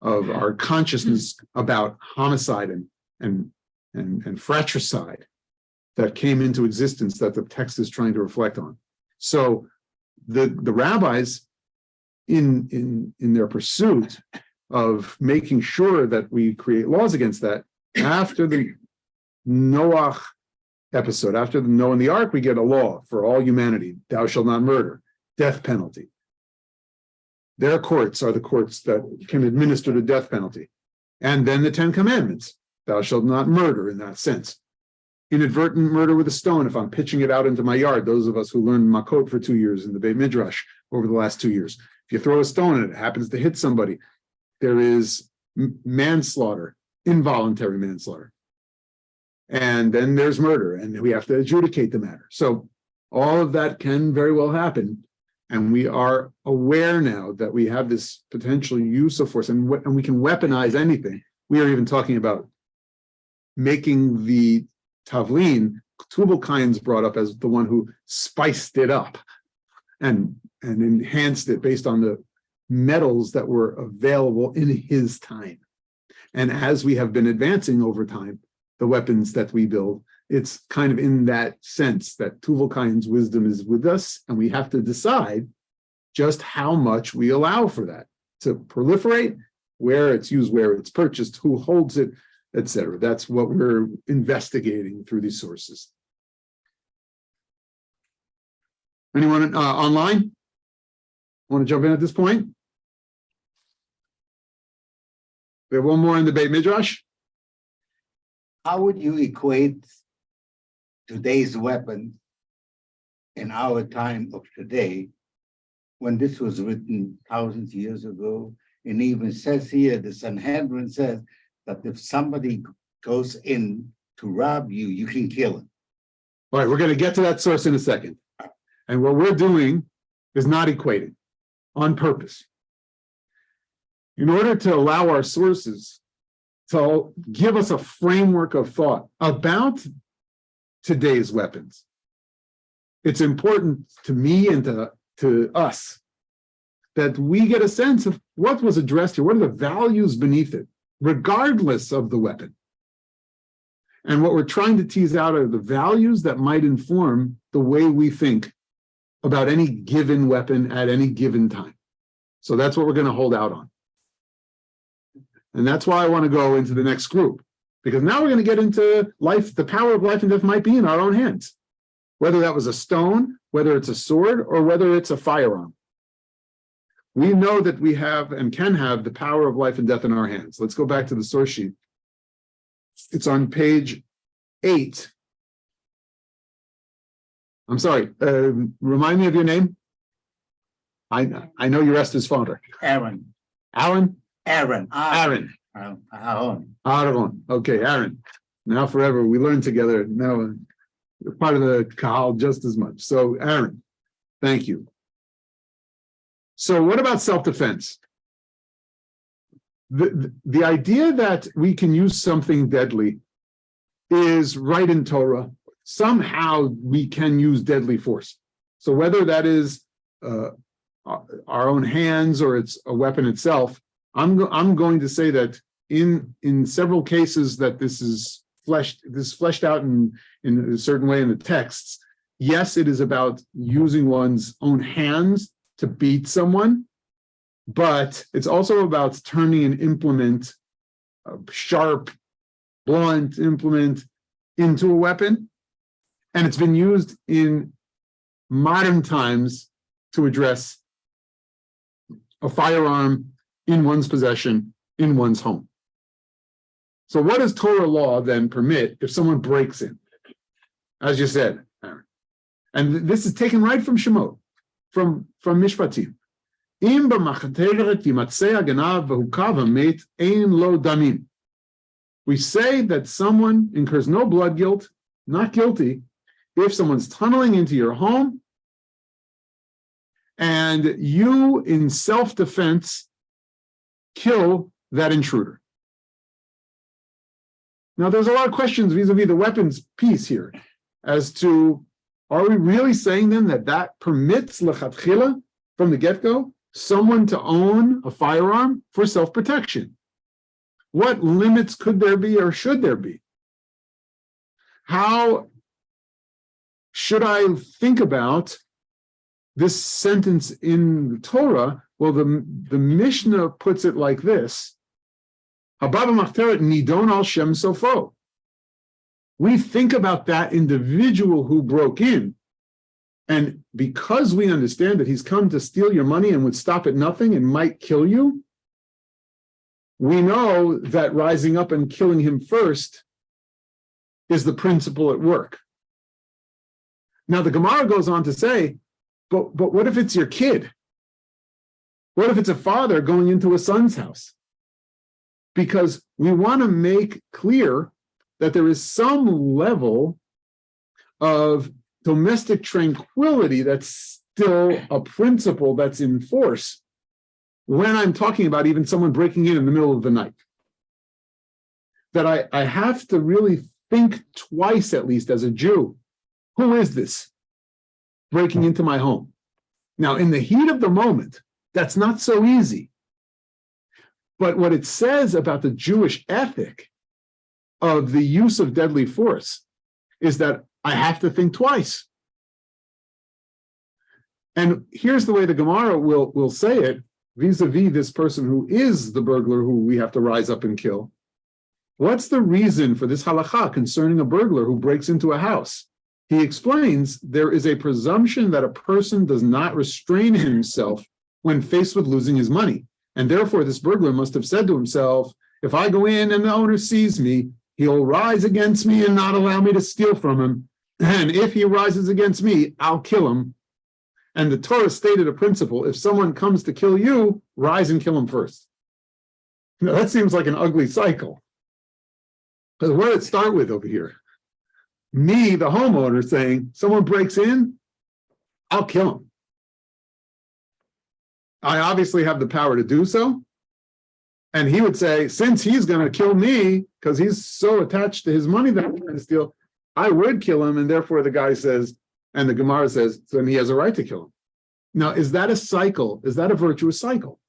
our consciousness about homicide and fratricide that came into existence that the text is trying to reflect on. So the rabbis, in their pursuit of making sure that we create laws against that, after the Noah episode, after the Noah and the Ark, we get a law for all humanity: thou shalt not murder, death penalty. Their courts are the courts that can administer the death penalty. And then the 10 Commandments: thou shalt not murder, in that sense. Inadvertent murder with a stone, if I'm pitching it out into my yard, those of us who learned Makot for 2 years in the Beit Midrash over the last 2 years, if you throw a stone and it happens to hit somebody, there is manslaughter, involuntary manslaughter. And then there's murder, and we have to adjudicate the matter. So all of that can very well happen. And we are aware now that we have this potential use of force, and we can weaponize anything. We are even talking about making the Tavlin, Tubal Cain's brought up as the one who spiced it up and enhanced it based on the metals that were available in his time. And as we have been advancing over time, the weapons that we build, it's kind of in that sense that Tubal Cain's wisdom is with us, and we have to decide just how much we allow for that to proliferate, where it's used, where it's purchased, who holds it, etc. That's what we're investigating through these sources. Anyone online want to jump in at this point? We have one more in the Beit Midrash.
How would you equate today's weapon in our time of today, when this was written thousands of years ago? And even says here, the Sanhedrin says that if somebody goes in to rob you, you can kill him.
All right, we're going to get to that source in a second. And what we're doing is not equating on purpose. In order to allow our sources to give us a framework of thought about today's weapons, it's important to me and to us that we get a sense of what was addressed here, what are the values beneath it, regardless of the weapon. And what we're trying to tease out are the values that might inform the way we think about any given weapon at any given time. So that's what we're going to hold out on. And that's why I want to go into the next group, because now we're going to get into life. The power of life and death might be in our own hands, whether that was a stone, whether it's a sword, or whether it's a firearm. We know that we have and can have the power of life and death in our hands. Let's go back to the source sheet. It's on page 8. I'm sorry, remind me of your name. I know you're Esther's father.
Aaron.
Alan?
Aaron.
Aaron.
Aaron.
Okay, Aaron. Now forever, we learn together. Now you're part of the Kahal just as much. So Aaron, thank you. So what about self-defense? The idea that we can use something deadly is right in Torah. Somehow we can use deadly force. So whether that is our own hands or it's a weapon itself, I'm going to say that in several cases that this is fleshed out in a certain way in the texts. Yes, it is about using one's own hands to beat someone, but it's also about turning an implement, a sharp, blunt implement, into a weapon. And it's been used in modern times to address a firearm in one's possession, in one's home. So what does Torah law then permit if someone breaks in? As you said, Aaron. And this is taken right from Shemot. from Mishpatim. Im b'machateret yimatzei haganav v'hukav hamet ein lo damim. We say that someone incurs no blood guilt, not guilty, if someone's tunneling into your home and you, in self-defense, kill that intruder. Now, there's a lot of questions vis-a-vis the weapons piece here as to, are we really saying then that permits lechatchila from the get-go someone to own a firearm for self-protection? What limits could there be or should there be? How should I think about this sentence in the Torah? Well, the Mishnah puts it like this. Hababa machteret nidon al shem sofo. We think about that individual who broke in, and because we understand that he's come to steal your money and would stop at nothing and might kill you, we know that rising up and killing him first is the principle at work. Now, the Gemara goes on to say, but what if it's your kid? What if it's a father going into a son's house? Because we want to make clear that there is some level of domestic tranquility that's still a principle that's in force when I'm talking about even someone breaking in the middle of the night. That I have to really think twice, at least as a Jew, who is this breaking into my home? Now, in the heat of the moment, that's not so easy. But what it says about the Jewish ethic of the use of deadly force is that I have to think twice. And here's the way the Gemara will say it, vis-a-vis this person who is the burglar who we have to rise up and kill. What's the reason for this halakha concerning a burglar who breaks into a house? He explains there is a presumption that a person does not restrain himself when faced with losing his money. And therefore, this burglar must have said to himself, if I go in and the owner sees me, he'll rise against me and not allow me to steal from him. And if he rises against me, I'll kill him. And the Torah stated a principle: if someone comes to kill you, rise and kill him first. Now, that seems like an ugly cycle. Because where did it start with over here? Me, the homeowner, saying, someone breaks in, I'll kill him. I obviously have the power to do so. And he would say, since he's going to kill me, because he's so attached to his money that I'm going to steal, I would kill him. And therefore the guy says, and the Gemara says, then he has a right to kill him. Now, is that a cycle? Is that a virtuous cycle?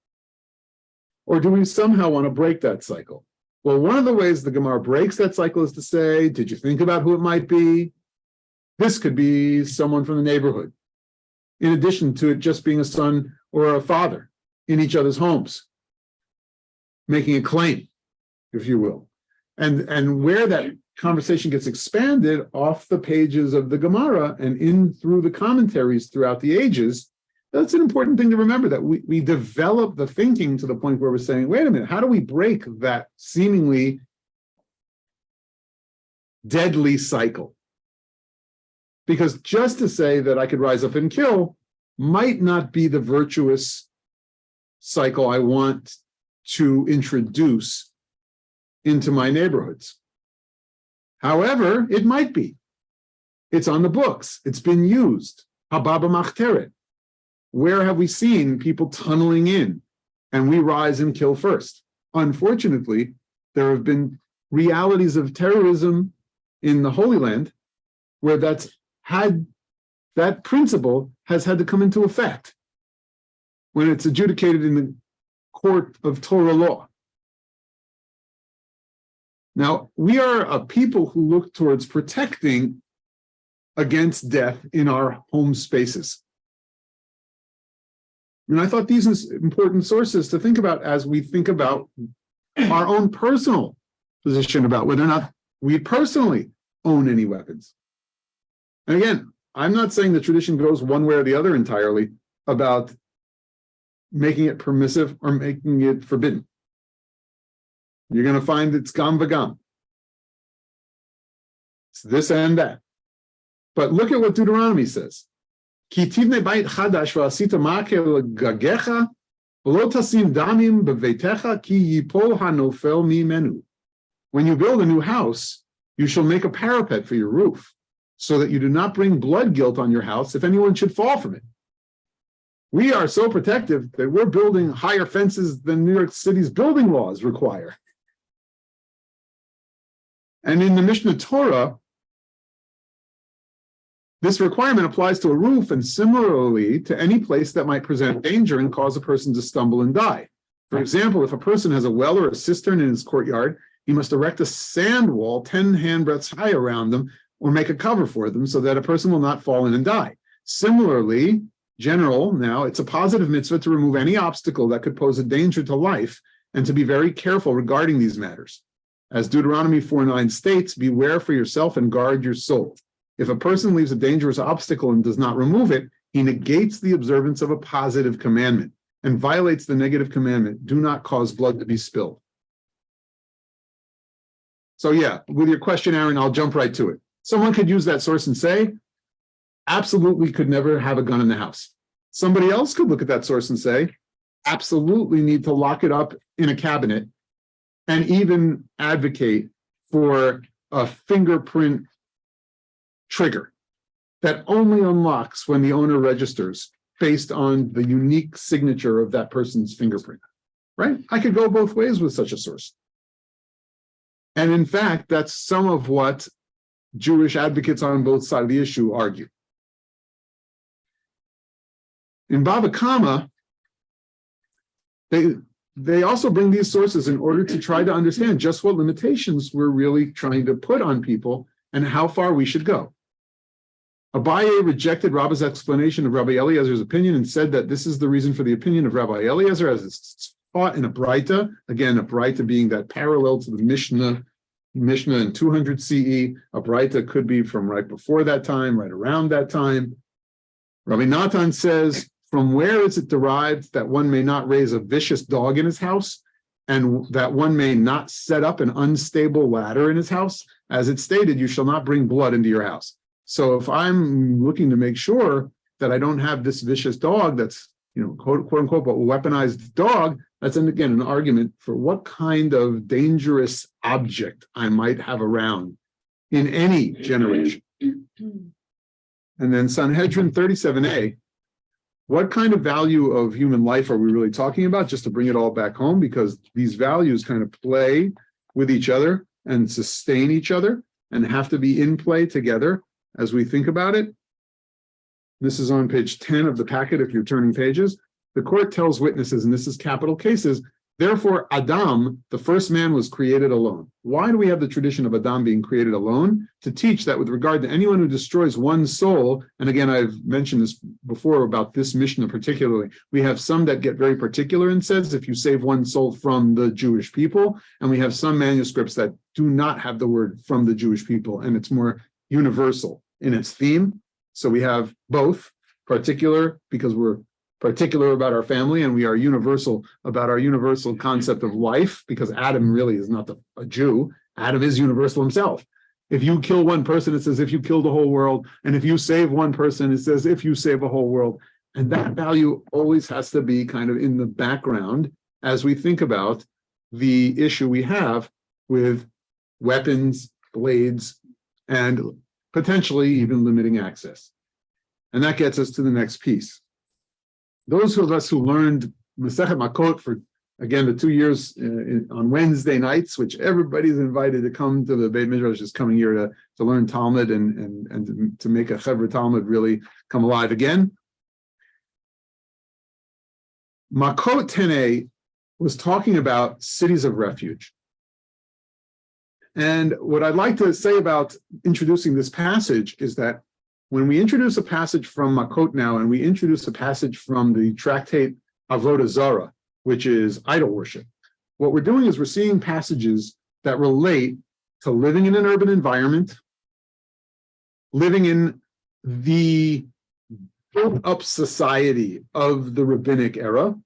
Or do we somehow want to break that cycle? Well, one of the ways the Gemara breaks that cycle is to say, did you think about who it might be? This could be someone from the neighborhood, in addition to it just being a son or a father in each other's homes, making a claim, if you will. And where that conversation gets expanded off the pages of the Gemara and in through the commentaries throughout the ages, that's an important thing to remember, that we develop the thinking to the point where we're saying, wait a minute, how do we break that seemingly deadly cycle? Because just to say that I could rise up and kill might not be the virtuous cycle I want to introduce into my neighborhoods. However, it might be. It's on the books. It's been used. Hababa machteret. Where have we seen people tunneling in and we rise and kill first? Unfortunately, there have been realities of terrorism in the Holy Land where that principle has had to come into effect when it's adjudicated in the court of Torah law. Now, we are a people who look towards protecting against death in our home spaces. And I thought these are important sources to think about as we think about our own personal position about whether or not we personally own any weapons. And again, I'm not saying the tradition goes one way or the other entirely about making it permissive or making it forbidden. You're going to find it's gam v'gam. It's this and that. But look at what Deuteronomy says. Ki tivne bayit chadash v'asita makel gagecha v'lo tasim damim beveitecha ki yipol hanofel mimenu. When you build a new house, you shall make a parapet for your roof, so that you do not bring blood guilt on your house if anyone should fall from it. We are so protective that we're building higher fences than New York City's building laws require. And in the Mishnah Torah, this requirement applies to a roof and similarly to any place that might present danger and cause a person to stumble and die. For example, if a person has a well or a cistern in his courtyard, he must erect a sand wall 10 handbreadths high around them or make a cover for them so that a person will not fall in and die. Similarly, now, it's a positive mitzvah to remove any obstacle that could pose a danger to life and to be very careful regarding these matters. As Deuteronomy 4:9 states, beware for yourself and guard your soul. If a person leaves a dangerous obstacle and does not remove it, he negates the observance of a positive commandment and violates the negative commandment, do not cause blood to be spilled. So yeah, with your question, Aaron, I'll jump right to it. Someone could use that source and say, absolutely could never have a gun in the house. Somebody else could look at that source and say, absolutely need to lock it up in a cabinet and even advocate for a fingerprint trigger that only unlocks when the owner registers based on the unique signature of that person's fingerprint, right? I could go both ways with such a source. And in fact, that's some of what Jewish advocates on both sides of the issue argue. In Bava Kama, they also bring these sources in order to try to understand just what limitations we're really trying to put on people and how far we should go. Abaye rejected Rabbi's explanation of Rabbi Eliezer's opinion and said that this is the reason for the opinion of Rabbi Eliezer as it's taught in a Braita. Again, a Braita being that parallel to the Mishnah in 200 CE. A Braita could be from right before that time, right around that time. Rabbi Natan says, from where is it derived that one may not raise a vicious dog in his house and that one may not set up an unstable ladder in his house? As it's stated, you shall not bring blood into your house. So if I'm looking to make sure that I don't have this vicious dog that's, quote unquote, a weaponized dog, that's, again, an argument for what kind of dangerous object I might have around in any generation. And then Sanhedrin 37a, what kind of value of human life are we really talking about? Just to bring it all back home, because these values kind of play with each other and sustain each other and have to be in play together as we think about it. This is on page 10 of the packet if you're turning pages. The court tells witnesses, and this is capital cases, therefore Adam, the first man, was created alone. Why do we have the tradition of Adam being created alone? To teach that with regard to anyone who destroys one soul, and again, I've mentioned this before about this Mishnah particularly, we have some that get very particular and says if you save one soul from the Jewish people, and we have some manuscripts that do not have the word from the Jewish people, and it's more universal in its theme. So we have both, particular because we're particular about our family, and we are universal about our universal concept of life, because Adam really is not a Jew. Adam is universal himself. If you kill one person, it says if you kill the whole world. And if you save one person, it says if you save a whole world. And that value always has to be kind of in the background as we think about the issue we have with weapons, blades, and potentially even limiting access. And that gets us to the next piece. Those of us who learned Masechet Makot for, again, the 2 years on Wednesday nights, which everybody's invited to come to the Beit Midrash this coming year to learn Talmud and to make a Chevra Talmud really come alive again. Makot 10a was talking about cities of refuge. And what I'd like to say about introducing this passage is that when we introduce a passage from Makot now, and we introduce a passage from the tractate Avodah Zarah, which is idol worship, what we're doing is we're seeing passages that relate to living in an urban environment, living in the built-up society of the rabbinic era,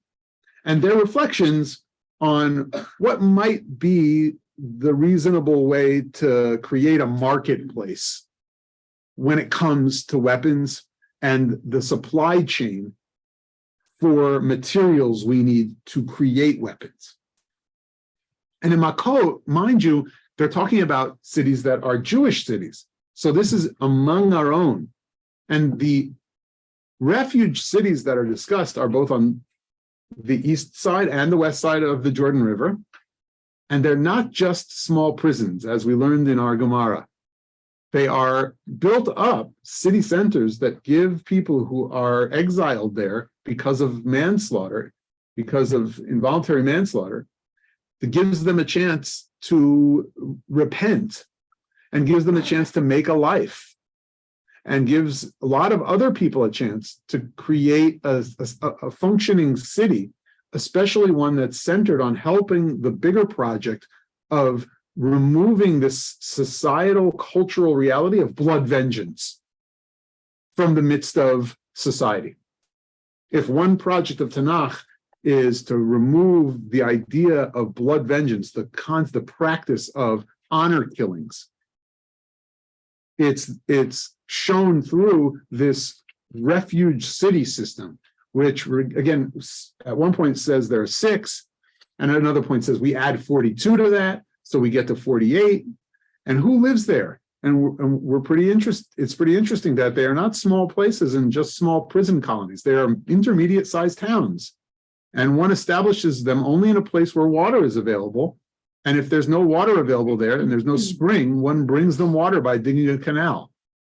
and their reflections on what might be the reasonable way to create a marketplace when it comes to weapons and the supply chain for materials we need to create weapons. And in Makot, mind you, they're talking about cities that are Jewish cities. So this is among our own. And the refuge cities that are discussed are both on the east side and the west side of the Jordan River. And they're not just small prisons, as we learned in our Gemara. They are built up city centers that give people who are exiled there because of manslaughter, because of involuntary manslaughter, that gives them a chance to repent and gives them a chance to make a life and gives a lot of other people a chance to create a functioning city, especially one that's centered on helping the bigger project of removing this societal cultural reality of blood vengeance from the midst of society. If one project of Tanakh is to remove the idea of blood vengeance, the practice of honor killings, it's shown through this refuge city system, which again, at one point says there are 6, and at another point says we add 42 to that, so we get to 48. And who lives there? And we're pretty interested. It's pretty interesting that they are not small places and just small prison colonies. They are intermediate-sized towns, and one establishes them only in a place where water is available. And if there's no water available there and there's no spring, one brings them water by digging a canal.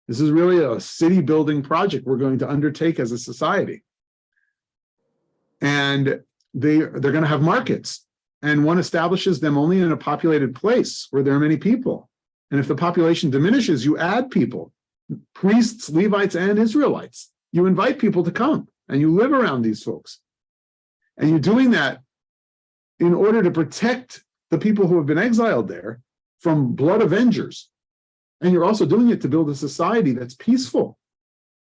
This is really a city building project we're going to undertake as a society. And they're going to have markets, and one establishes them only in a populated place where there are many people. And if the population diminishes, you add people, priests, Levites, and Israelites. You invite people to come and you live around these folks. And you're doing that in order to protect the people who have been exiled there from blood avengers. And you're also doing it to build a society that's peaceful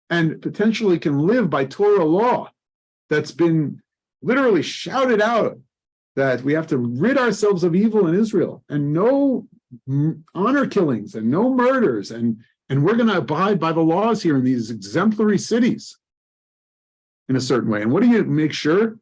and potentially can live by Torah law that's been literally shouted out, that we have to rid ourselves of evil in Israel and no honor killings and no murders. And we're going to abide by the laws here in these exemplary cities in a certain way. And what do you make sure?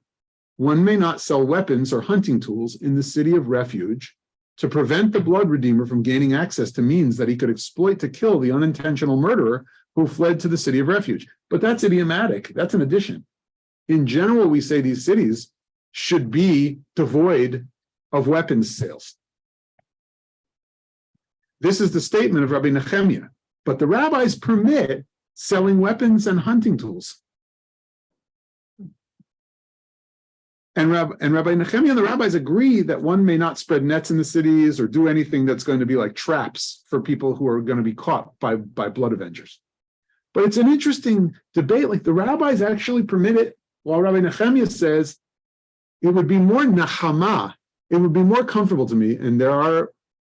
One may not sell weapons or hunting tools in the city of refuge to prevent the blood redeemer from gaining access to means that he could exploit to kill the unintentional murderer who fled to the city of refuge. But that's idiomatic. That's an addition. In general, we say these cities should be devoid of weapons sales. This is the statement of Rabbi Nehemiah, but the rabbis permit selling weapons and hunting tools. And Rabbi Nehemiah and the rabbis agree that one may not spread nets in the cities or do anything that's going to be like traps for people who are going to be caught by blood avengers. But it's an interesting debate. Like the rabbis actually permit it, while Rabbi Nehemiah says it would be more nachama, it would be more comfortable to me, and there are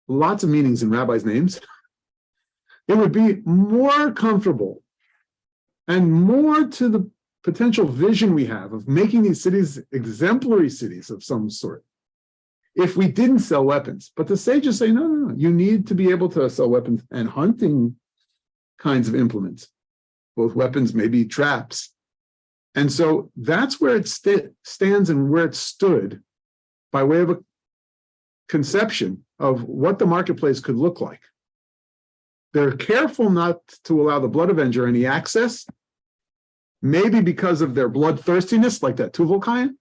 lots of meanings in rabbis' names. It would be more comfortable and more to the potential vision we have of making these cities exemplary cities of some sort if we didn't sell weapons. But the sages say, no, you need to be able to sell weapons and hunting kinds of implements, both weapons, maybe traps. And so that's where it stands and where it stood by way of a conception of what the marketplace could look like. They're careful not to allow the blood avenger any access, maybe because of their bloodthirstiness, like that Tuvalkayan,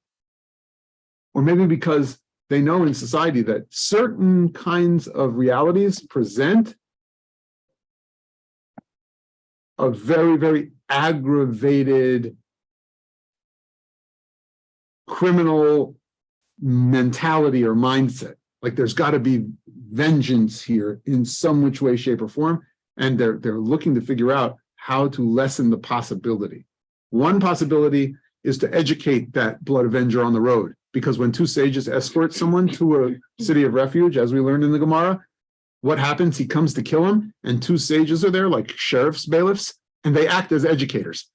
or maybe because they know in society that certain kinds of realities present a very, very aggravated criminal mentality or mindset. Like there's got to be vengeance here in some which way, shape, or form, and they're looking to figure out how to lessen the possibility. One possibility is to educate that blood avenger on the road, because when two sages escort someone to a city of refuge, as we learned in the Gemara, what happens? He comes to kill him, and two sages are there, like sheriffs, bailiffs, and they act as educators.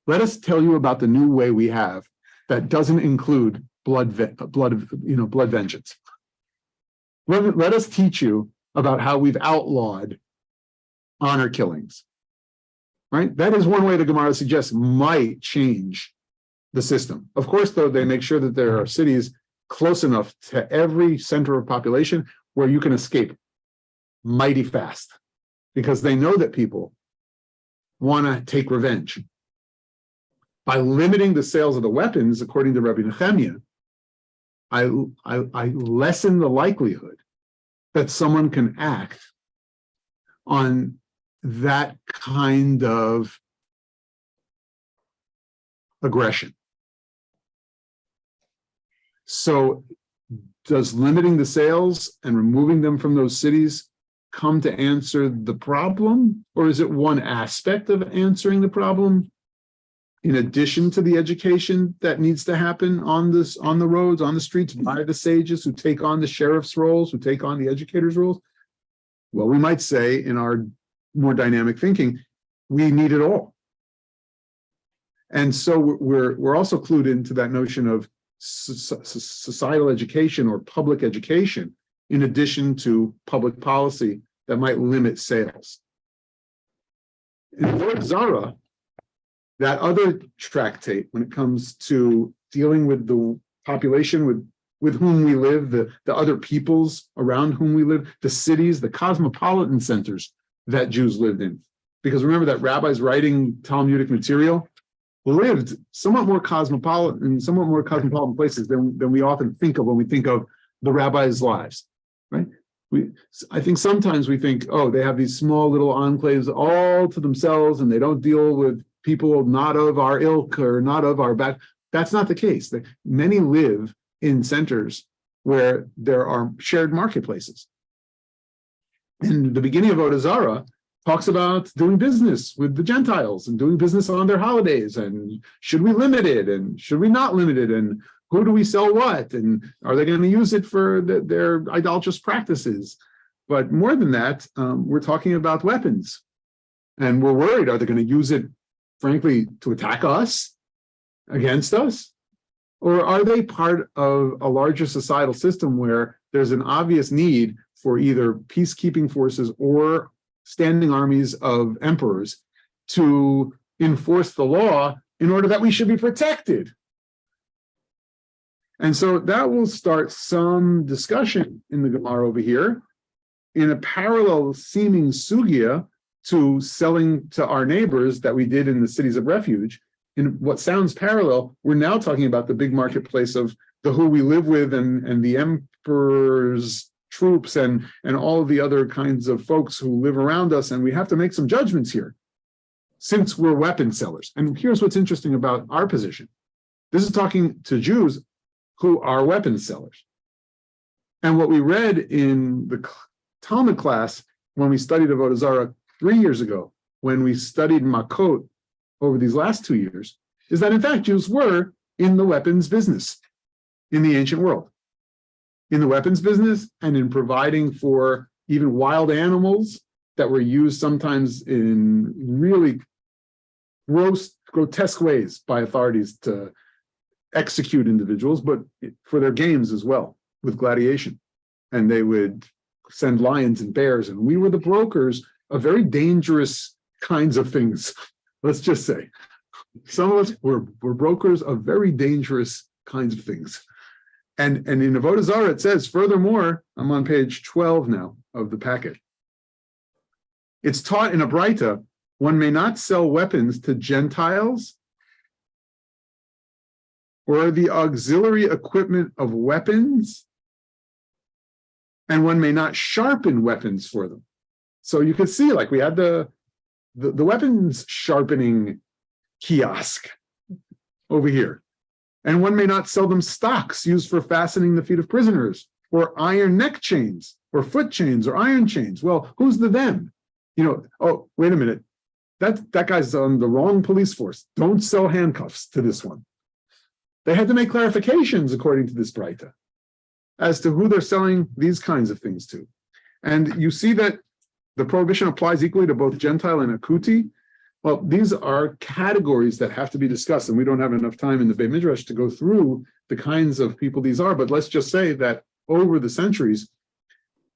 Let us tell you about the new way we have that doesn't include blood vengeance. Let us teach you about how we've outlawed honor killings. right? That is one way the Gemara suggests might change the system. Of course, though, they make sure that there are cities close enough to every center of population where you can escape mighty fast, because they know that people want to take revenge. By limiting the sales of the weapons, according to Rabbi Nehemiah, I lessen the likelihood that someone can act on that kind of aggression. So does limiting the sales and removing them from those cities come to answer the problem? Or is it one aspect of answering the problem in addition to the education that needs to happen on the roads, on the streets, by the sages who take on the sheriff's roles, who take on the educators' roles? Well, we might say in our more dynamic thinking, we need it all. And so we're also clued into that notion of societal education or public education, in addition to public policy that might limit sales. In Zarua, that other tractate, when it comes to dealing with the population with whom we live, the other peoples around whom we live, the cities, the cosmopolitan centers that Jews lived in. Because remember that rabbis writing Talmudic material lived somewhat more cosmopolitan places than we often think of when we think of the rabbis' lives, right? I think sometimes we think, oh, they have these small little enclaves all to themselves and they don't deal with people not of our ilk or not of our back. That's not the case. Many live in centers where there are shared marketplaces. And the beginning of Avodah Zarah talks about doing business with the Gentiles and doing business on their holidays, and should we limit it and should we not limit it, and who do we sell what, and are they going to use it for their idolatrous practices? But more than that, we're talking about weapons, and we're worried, are they going to use it, frankly, to attack us, against us? Or are they part of a larger societal system where there's an obvious need for either peacekeeping forces or standing armies of emperors to enforce the law in order that we should be protected? And so that will start some discussion in the Gemara over here in a parallel seeming sugya to selling to our neighbors that we did in the cities of refuge. In what sounds parallel, we're now talking about the big marketplace of the who we live with and the emperor's troops and all of the other kinds of folks who live around us. And we have to make some judgments here since we're weapon sellers. And here's what's interesting about our position. This is talking to Jews who are weapon sellers. And what we read in the Talmud class when we studied Avodah Zarah 3 years ago, when we studied Makot over these last 2 years, is that in fact Jews were in the weapons business in the ancient world. In the weapons business and in providing for even wild animals that were used sometimes in really grotesque ways by authorities to execute individuals, but for their games as well, with gladiation. And they would send lions and bears, and we were the brokers of very dangerous kinds of things. Let's just say some of us were brokers of very dangerous kinds of things. And in Avodah Zarah, it says, furthermore, I'm on page 12 now of the packet. It's taught in a Braita, one may not sell weapons to Gentiles or the auxiliary equipment of weapons, and one may not sharpen weapons for them. So you could see, like we had the weapons sharpening kiosk over here. And one may not sell them stocks used for fastening the feet of prisoners, or iron neck chains, or foot chains, or iron chains. Well, who's the them? Oh, wait a minute. That guy's on the wrong police force. Don't sell handcuffs to this one. They had to make clarifications according to this Braita as to who they're selling these kinds of things to. And you see that the prohibition applies equally to both Gentile and Akuti. Well, these are categories that have to be discussed, and we don't have enough time in the Beit Midrash to go through the kinds of people these are. But let's just say that over the centuries,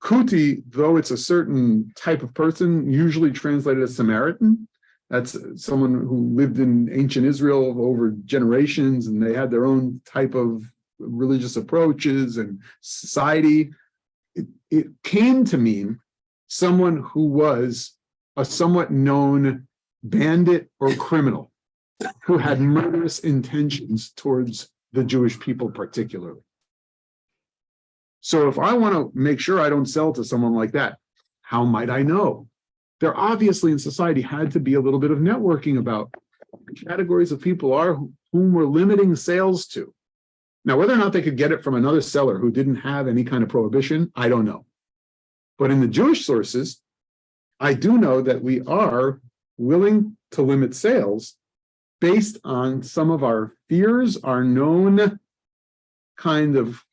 Kuti, though it's a certain type of person, usually translated as Samaritan, That's someone who lived in ancient Israel over generations, and they had their own type of religious approaches and society. It came to mean someone who was a somewhat known bandit or criminal who had murderous intentions towards the Jewish people particularly. So if I want to make sure I don't sell to someone like that, how might I know? There obviously in society had to be a little bit of networking about categories of people are whom we're limiting sales to. Now, whether or not they could get it from another seller who didn't have any kind of prohibition, I don't know. But in the Jewish sources, I do know that we are willing to limit sales based on some of our fears, our known kind of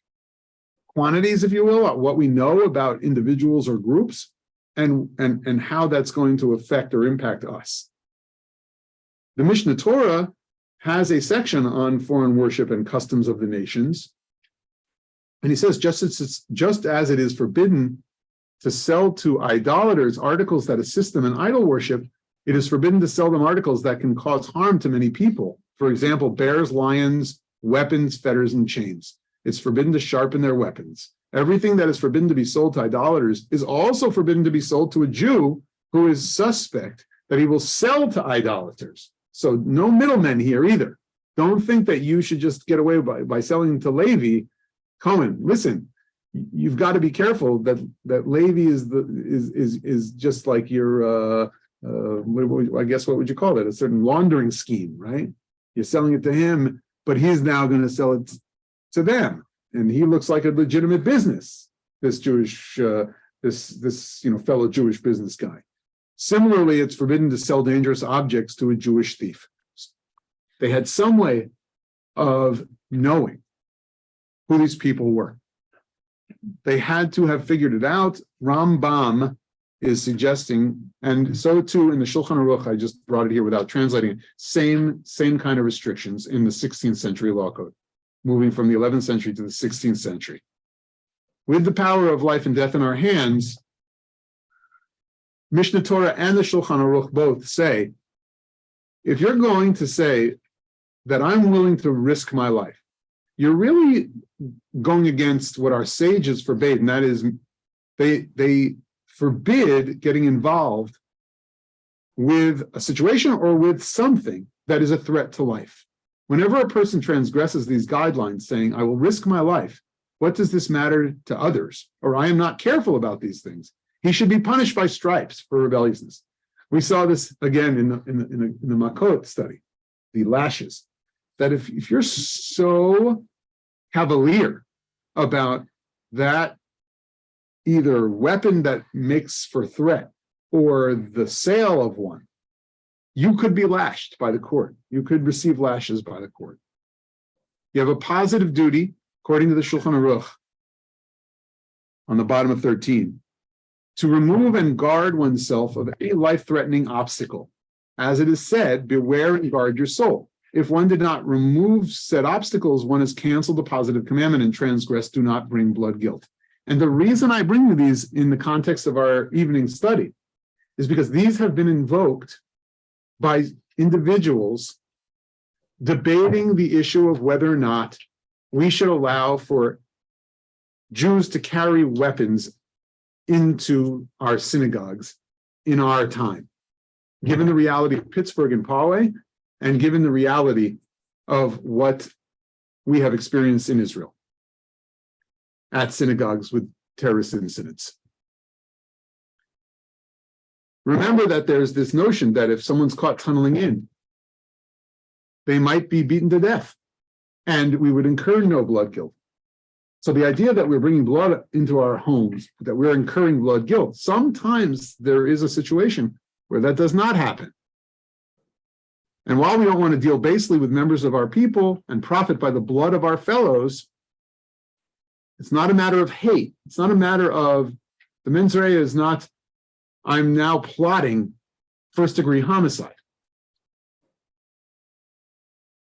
quantities, if you will, what we know about individuals or groups, and how that's going to affect or impact us. The Mishnah Torah has a section on foreign worship and customs of the nations. And he says, just as it is forbidden to sell to idolaters articles that assist them in idol worship, it is forbidden to sell them articles that can cause harm to many people. For example, bears, lions, weapons, fetters, and chains. It's forbidden to sharpen their weapons. Everything that is forbidden to be sold to idolaters is also forbidden to be sold to a Jew who is suspect that he will sell to idolaters. So no middlemen here either. Don't think that you should just get away by selling to Levi. Cohen, listen, you've got to be careful that Levi is just like your I guess what would you call it? A certain laundering scheme, right? You're selling it to him, but he's now going to sell it to them, and he looks like a legitimate business. This Jewish, this fellow Jewish business guy. Similarly, it's forbidden to sell dangerous objects to a Jewish thief. They had some way of knowing who these people were. They had to have figured it out. Rambam is suggesting, and so too in the Shulchan Aruch, I just brought it here without translating it, same kind of restrictions in the 16th century law code, moving from the 11th century to the 16th century. With the power of life and death in our hands, Mishnah Torah and the Shulchan Aruch both say, if you're going to say that I'm willing to risk my life, you're really going against what our sages forbade, and that is they forbid getting involved with a situation or with something that is a threat to life. Whenever a person transgresses these guidelines saying, I will risk my life, what does this matter to others? Or I am not careful about these things. He should be punished by stripes for rebelliousness. We saw this again in the Makot study, the lashes, that if you're so cavalier about that either weapon that makes for threat or the sale of one, you could be lashed by the court. You could receive lashes by the court. You have a positive duty, according to the Shulchan Aruch, on the bottom of 13, to remove and guard oneself of any life-threatening obstacle. As it is said, beware and guard your soul. If one did not remove said obstacles, one has canceled the positive commandment and transgressed, do not bring blood guilt. And the reason I bring you these in the context of our evening study is because these have been invoked by individuals debating the issue of whether or not we should allow for Jews to carry weapons into our synagogues in our time, given the reality of Pittsburgh and Poway, and given the reality of what we have experienced in Israel at synagogues with terrorist incidents. Remember that there's this notion that if someone's caught tunneling in, they might be beaten to death, and we would incur no blood guilt. So the idea that we're bringing blood into our homes, that we're incurring blood guilt, sometimes there is a situation where that does not happen. And while we don't want to deal basely with members of our people and profit by the blood of our fellows, it's not a matter of hate. It's not a matter of, the mens rea is not, I'm now plotting first-degree homicide.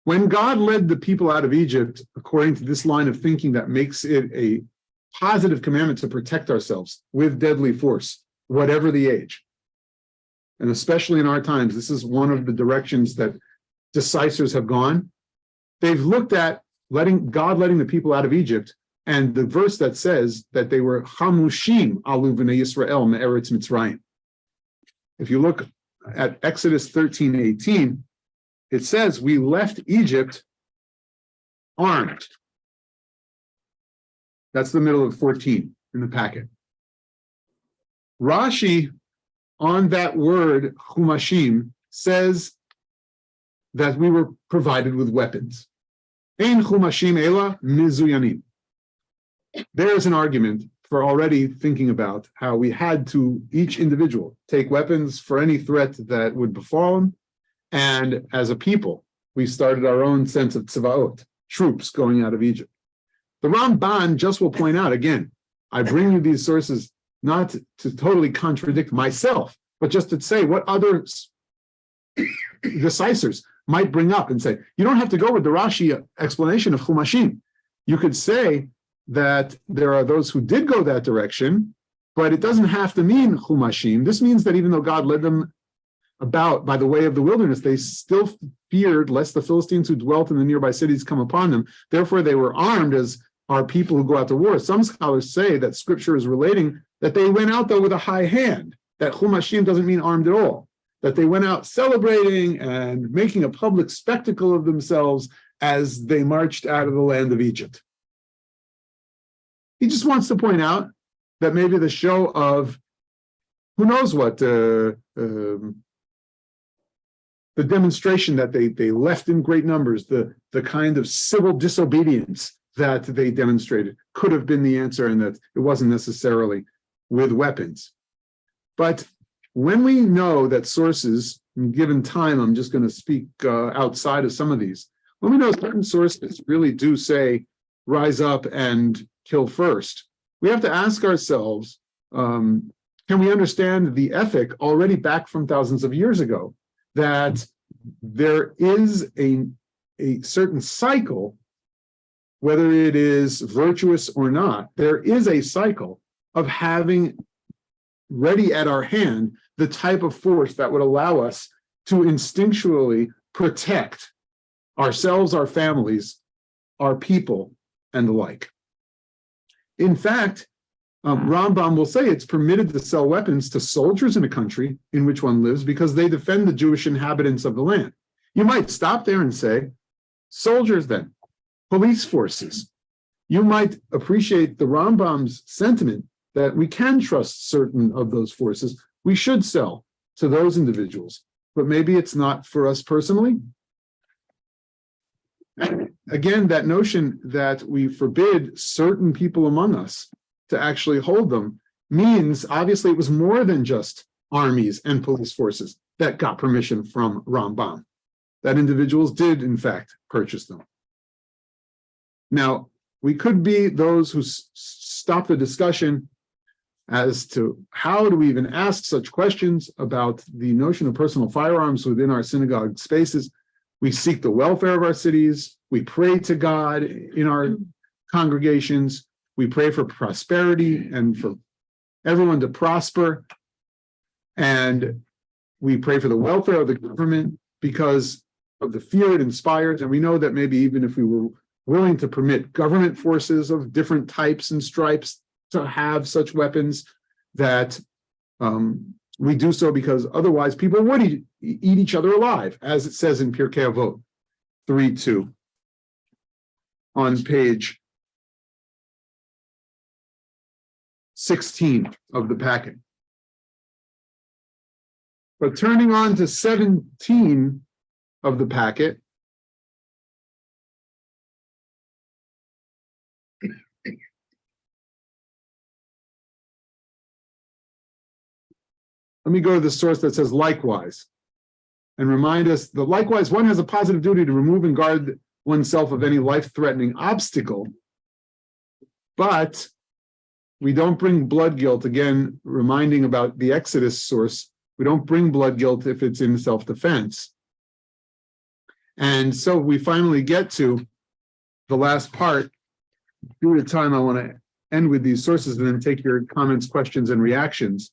When God led the people out of Egypt, according to this line of thinking that makes it a positive commandment to protect ourselves with deadly force, whatever the age, and especially in our times, this is one of the directions that decisors have gone. They've looked at letting the people out of Egypt, and the verse that says that they were Hamushim alu b'nei Yisrael me'eretz Mitzrayim. If you look at Exodus 13:18, it says, we left Egypt armed. That's the middle of 14 in the packet. Rashi, on that word, Chumashim, says that we were provided with weapons. Ein Chumashim ela mizuyanim. There's an argument for already thinking about how we had to, each individual, take weapons for any threat that would befall them. And as a people, we started our own sense of tzvaot, troops going out of Egypt. The Ramban just will point out, again, I bring you these sources not to totally contradict myself, but just to say what other decisors might bring up and say, you don't have to go with the Rashi explanation of Chumashim. You could say that there are those who did go that direction, but it doesn't have to mean Chumashim. This means that even though God led them about by the way of the wilderness, they still feared lest the Philistines who dwelt in the nearby cities come upon them. Therefore, they were armed as are people who go out to war. Some scholars say that scripture is relating that they went out though with a high hand, that Chumashim doesn't mean armed at all, that they went out celebrating and making a public spectacle of themselves as they marched out of the land of Egypt. He just wants to point out that maybe the show of who knows what, the demonstration that they left in great numbers, the kind of civil disobedience that they demonstrated could have been the answer, and that it wasn't necessarily with weapons. But when we know that sources, given time, I'm just going to speak outside of some of these, when we know certain sources really do say, rise up and kill first, we have to ask ourselves, can we understand the ethic already back from thousands of years ago, that there is a certain cycle, whether it is virtuous or not, there is a cycle of having ready at our hand the type of force that would allow us to instinctually protect ourselves, our families, our people, and the like. In fact, Rambam will say it's permitted to sell weapons to soldiers in a country in which one lives because they defend the Jewish inhabitants of the land. You might stop there and say, soldiers then, police forces. You might appreciate the Rambam's sentiment that we can trust certain of those forces. We should sell to those individuals, but maybe it's not for us personally. Again, that notion that we forbid certain people among us to actually hold them means obviously it was more than just armies and police forces that got permission from Rambam, that individuals did in fact purchase them. Now, we could be those who stop the discussion as to how do we even ask such questions about the notion of personal firearms within our synagogue spaces. We seek the welfare of our cities. We pray to God in our congregations. We pray for prosperity and for everyone to prosper. And we pray for the welfare of the government because of the fear it inspires. And we know that maybe even if we were willing to permit government forces of different types and stripes to have such weapons, that we do so because otherwise people would eat each other alive, as it says in Pirkei Avot 3:2 on page 16 of the packet. But turning on to 17 of the packet, let me go to the source that says likewise and remind us that likewise one has a positive duty to remove and guard oneself of any life-threatening obstacle, but we don't bring blood guilt, again, reminding about the Exodus source, we don't bring blood guilt if it's in self-defense. And so we finally get to the last part. Due to time, I want to end with these sources and then take your comments, questions, and reactions.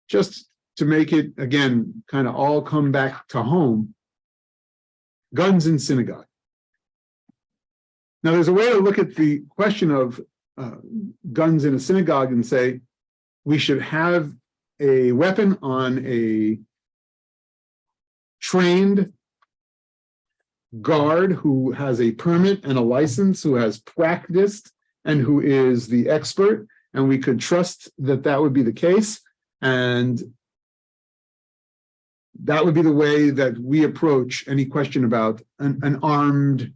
Just to make it, again, kind of all come back to home, guns in synagogue. Now, there's a way to look at the question of guns in a synagogue and say, we should have a weapon on a trained guard who has a permit and a license, who has practiced and who is the expert, and we could trust that that would be the case, and that would be the way that we approach any question about an armed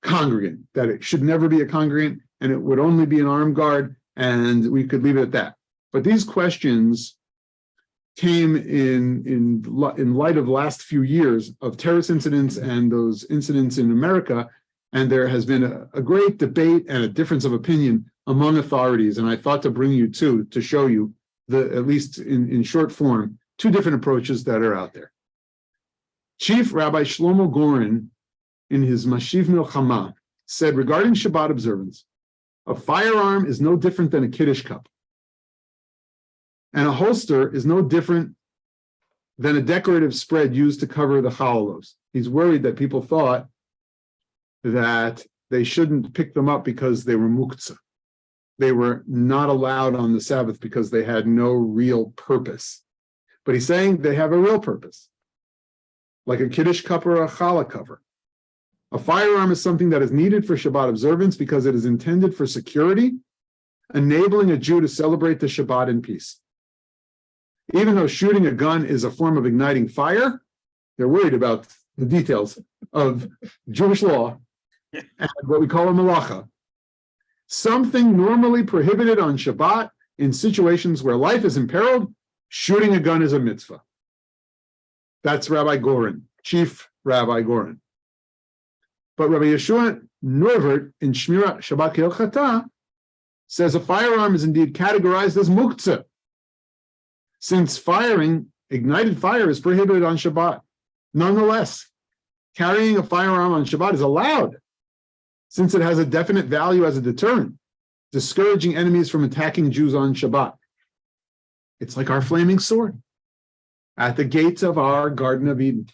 congregant, that it should never be a congregant and it would only be an armed guard, and we could leave it at that. But these questions came in light of the last few years of terrorist incidents and those incidents in America, and there has been a great debate and a difference of opinion among authorities. And I thought to bring you two to show you at least in short form, two different approaches that are out there. Chief Rabbi Shlomo Goren, in his Mashiv Milchama, said regarding Shabbat observance, a firearm is no different than a Kiddush cup. And a holster is no different than a decorative spread used to cover the challah. He's worried that people thought that they shouldn't pick them up because they were muktzah. They were not allowed on the Sabbath because they had no real purpose. But he's saying they have a real purpose, like a Kiddush cup or a challah cover. A firearm is something that is needed for Shabbat observance because it is intended for security, enabling a Jew to celebrate the Shabbat in peace. Even though shooting a gun is a form of igniting fire, they're worried about the details of Jewish law and what we call a malacha. Something normally prohibited on Shabbat in situations where life is imperiled, shooting a gun is a mitzvah. That's Rabbi Goren, Chief Rabbi Goren. But Rabbi Yeshua Norvert in Shmirat Shabbat Ke'ilchata says a firearm is indeed categorized as muktzah, since ignited fire is prohibited on Shabbat. Nonetheless, carrying a firearm on Shabbat is allowed, since it has a definite value as a deterrent, discouraging enemies from attacking Jews on Shabbat. It's like our flaming sword at the gates of our Garden of Eden.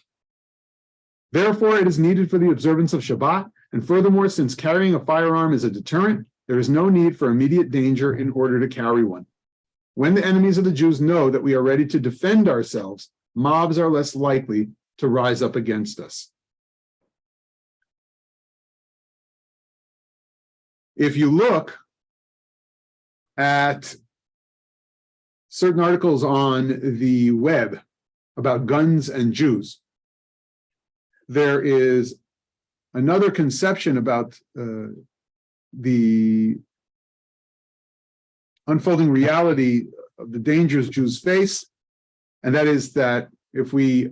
Therefore, it is needed for the observance of Shabbat, and furthermore, since carrying a firearm is a deterrent, there is no need for immediate danger in order to carry one. When the enemies of the Jews know that we are ready to defend ourselves, mobs are less likely to rise up against us. If you look at certain articles on the web about guns and Jews, there is another conception about the unfolding reality of the dangers Jews face, and that is that if we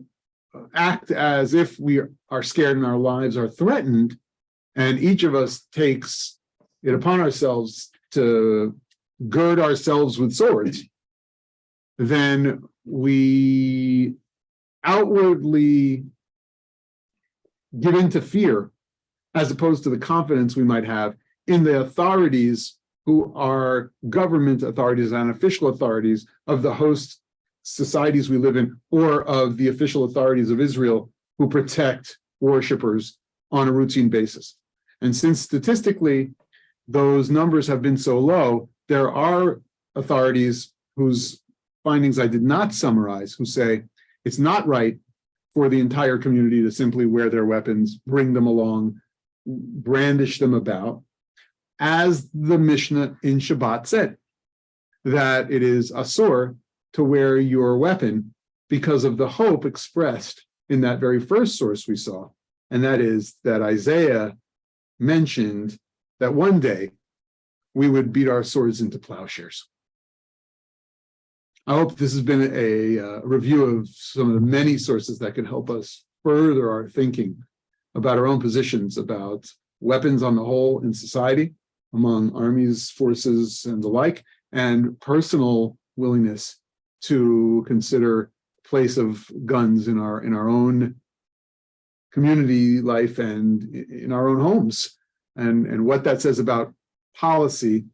act as if we are scared and our lives are threatened, and each of us takes it upon ourselves to gird ourselves with swords, then we outwardly give into fear as opposed to the confidence we might have in the authorities who are government authorities and official authorities of the host societies we live in, or of the official authorities of Israel who protect worshipers on a routine basis. And since statistically those numbers have been so low, there are authorities whose findings I did not summarize, who say it's not right for the entire community to simply wear their weapons, bring them along, brandish them about, as the Mishnah in Shabbat said, that it is asur to wear your weapon because of the hope expressed in that very first source we saw, and that is that Isaiah mentioned that one day we would beat our swords into plowshares. I hope this has been a review of some of the many sources that can help us further our thinking about our own positions about weapons on the whole in society, among armies, forces, and the like, and personal willingness to consider place of guns in our own community life and in our own homes. And what that says about policy,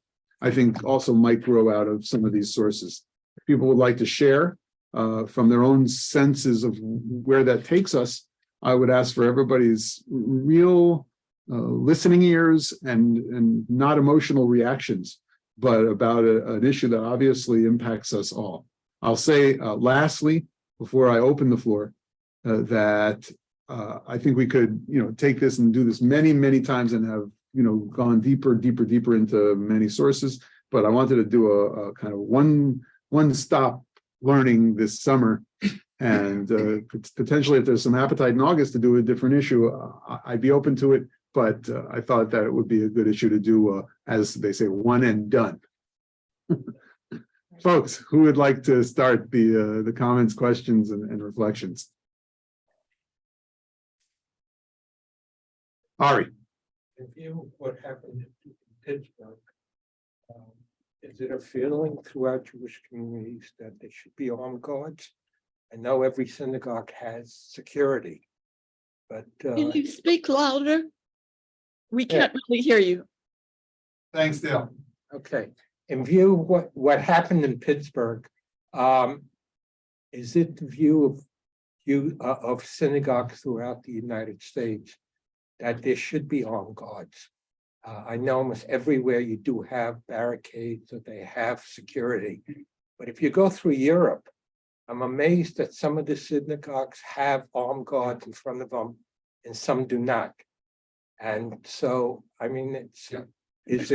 I think also might grow out of some of these sources. people would like to share from their own senses of where that takes us, I would ask for everybody's real listening ears and not emotional reactions, but about an issue that obviously impacts us all. I'll say lastly, before I open the floor, that I think we could, take this and do this many, many times and have, gone deeper into many sources. But I wanted to do a kind of one-stop learning this summer, and potentially, if there's some appetite in August to do a different issue, I'd be open to it. But I thought that it would be a good issue to do, as they say, one and done. Folks, who would like to start the comments, questions, and reflections? Ari.
In view of what happened in Pittsburgh, is it a feeling throughout Jewish communities that there should be armed guards? I know every synagogue has security, but
Can you speak louder? We can't really hear you.
Thanks, Dale.
okay. In view of what happened in Pittsburgh, is it the view of synagogues throughout the United States that there should be armed guards? I know almost everywhere you do have barricades or they have security, but if you go through Europe, I'm amazed that some of the synagogues have armed guards in front of them and some do not. And so, I mean, this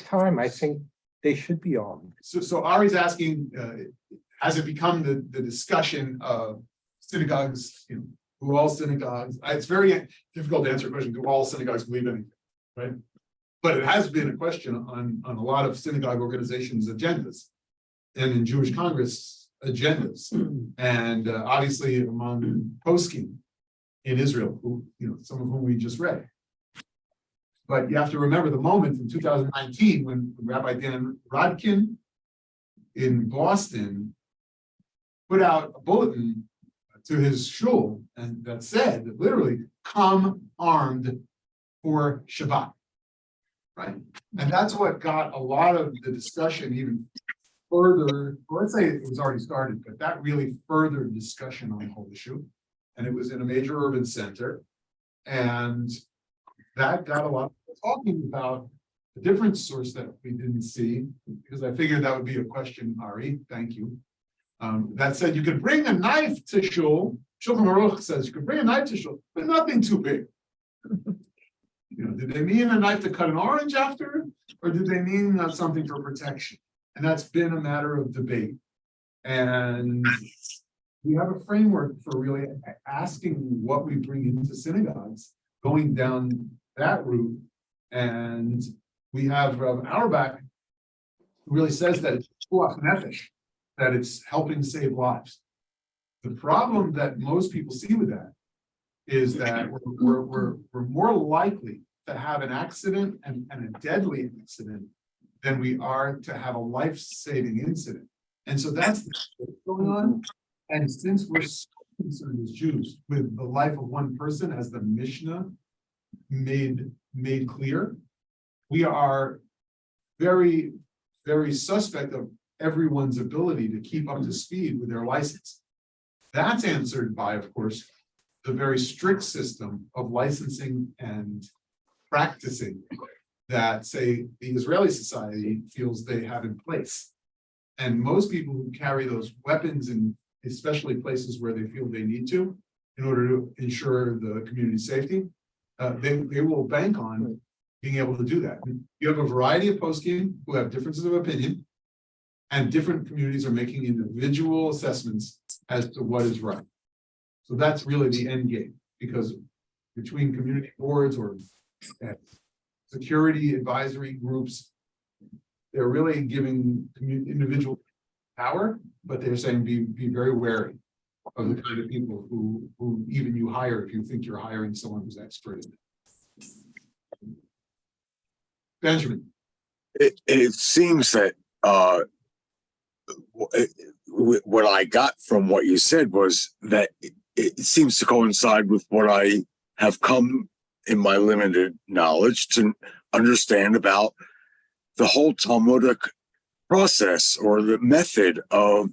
time, I think they should be armed.
So Ari's asking, has it become the discussion of synagogues, do all synagogues? It's very difficult to answer a question, do all synagogues believe in anything, right? But it has been a question on a lot of synagogue organizations' agendas and in Jewish Congress agendas. And obviously among poskim in Israel, who, some of whom we just read. But you have to remember the moment in 2019 when Rabbi Dan Rodkin in Boston put out a bulletin to his shul and that said that literally, come armed for Shabbat, right? And that's what got a lot of the discussion even further, or let's say it was already started, but that really furthered discussion on the whole issue. And it was in a major urban center. And that got a lot of people talking about a different source that we didn't see, because I figured that would be a question, Ari, thank you. That said, you could bring a knife to shul. Shulchan Aruch says you could bring a knife to shul, but nothing too big. Did they mean a knife to cut an orange after, or did they mean something for protection? And that's been a matter of debate. And we have a framework for really asking what we bring into synagogues, going down that route. And we have Auerbach, who really says that it's ruach nefesh, that it's helping save lives. The problem that most people see with that is that we're more likely to have an accident and a deadly incident than we are to have a life-saving incident. And so that's what's going on. And since we're so concerned as Jews with the life of one person, as the Mishnah made clear, we are very, very suspect of everyone's ability to keep up to speed with their license. That's answered by, of course, the very strict system of licensing and practicing that, say, the Israeli society feels they have in place. And most people who carry those weapons in especially places where they feel they need to, in order to ensure the community safety, they will bank on being able to do that. You have a variety of poskim who have differences of opinion, and different communities are making individual assessments as to what is right. So that's really the end game, because between community boards or security advisory groups, they're really giving individual power, but they're saying be very wary of the kind of people who even you hire if you think you're hiring someone who's expert in it. Benjamin.
It seems that what I got from what you said was that it seems to coincide with what I have come in my limited knowledge to understand about the whole Talmudic process or the method of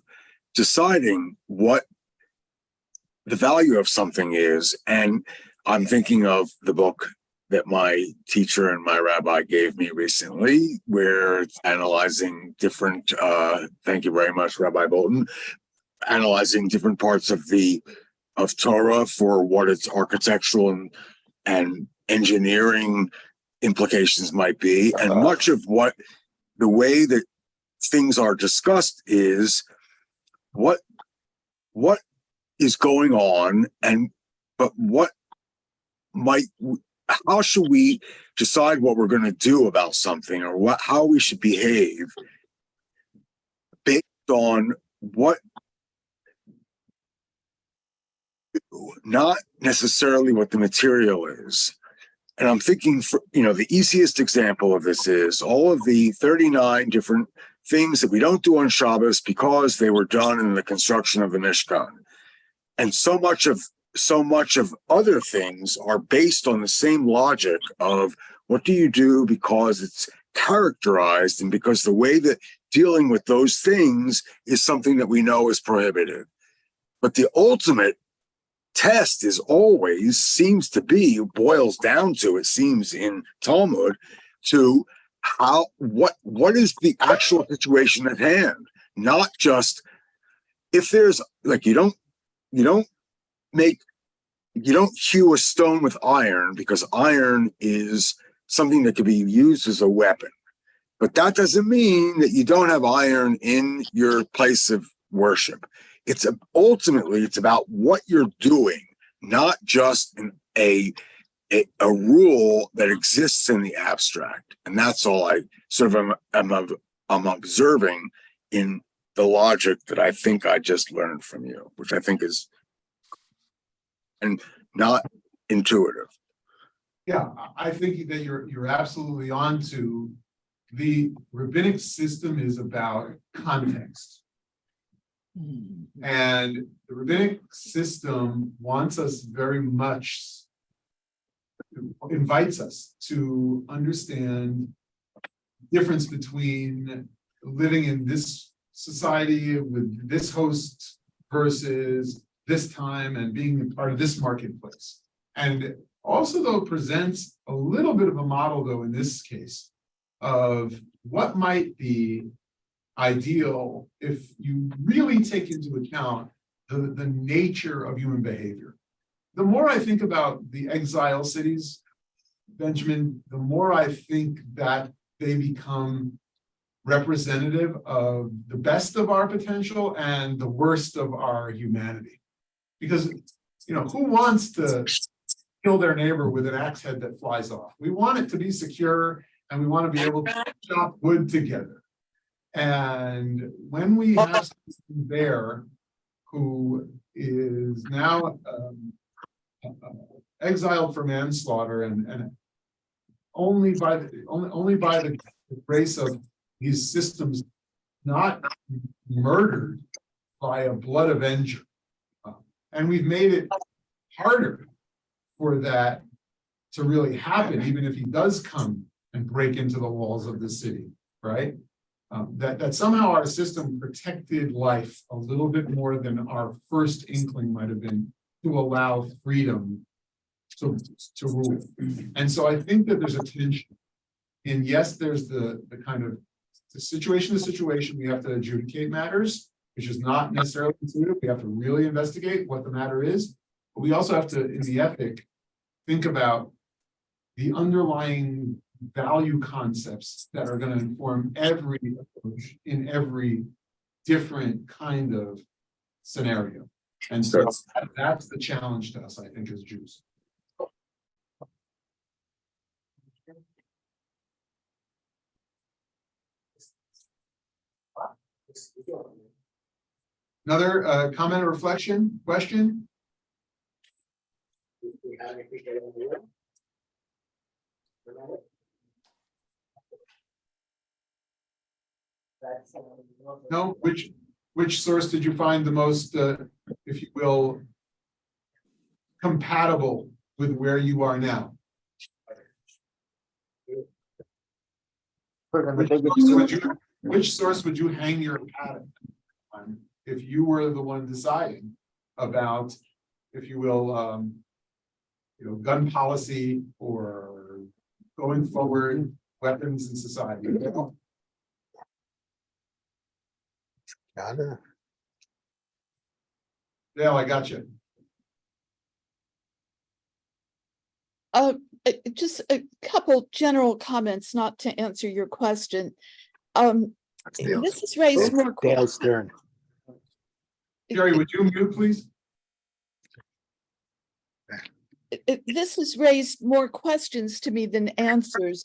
deciding what the value of something is. And I'm thinking of the book that my teacher and my rabbi gave me recently, where it's analyzing different, thank you very much, Rabbi Bolton, analyzing different parts of Torah for what its architectural and engineering implications might be. And much of what the way that things are discussed is what is going on, but how should we decide what we're going to do about something, or how we should behave based on not necessarily what the material is. And I'm thinking, the easiest example of this is all of the 39 different things that we don't do on Shabbos because they were done in the construction of the Mishkan. And so much of other things are based on the same logic of what do you do because it's characterized and because the way that dealing with those things is something that we know is prohibited. But the ultimate test boils down to, it seems in Talmud, to what is the actual situation at hand, not just if there's like you don't hew a stone with iron because iron is something that can be used as a weapon. But that doesn't mean that you don't have iron in your place of worship. Ultimately it's about what you're doing, not just a rule that exists in the abstract. And that's all I sort of I'm observing in the logic that I think I just learned from you, which I think is and not intuitive.
Yeah, I think that you're absolutely on to the rabbinic system is about context. And the rabbinic system wants us very much, invites us to understand the difference between living in this society with this host versus this time and being part of this marketplace. And also, though, presents a little bit of a model, though, in this case, of what might be ideal if you really take into account the nature of human behavior. The more I think about the exile cities, Benjamin, the more I think that they become representative of the best of our potential and the worst of our humanity. Because, who wants to kill their neighbor with an axe head that flies off? We want it to be secure, and we want to be able to chop wood together. And when we have someone there who is now exiled for manslaughter, and only by the grace of these systems, not murdered by a blood avenger, and we've made it harder for that to really happen, even if he does come and break into the walls of the city, right? That somehow our system protected life a little bit more than our first inkling might have been to allow freedom to rule. And so I think that there's a tension. And yes, there's the kind of the situation we have to adjudicate matters, which is not necessarily intuitive. We have to really investigate what the matter is. But we also have to, in the ethic, think about the underlying value concepts that are going to inform every approach in every different kind of scenario. And so that's the challenge to us, I think, as Jews. Another comment or reflection, question? No, which source did you find the most, if you will, compatible with where you are now? Which source would you which source would you hang your hat on if you were the one deciding about, if you will, gun policy or going forward weapons in society? Dale, I got you.
Just a couple general comments, not to answer your question. This has raised more.
Dale's turn.
Jerry, would you mute, please?
This has raised more questions to me than answers.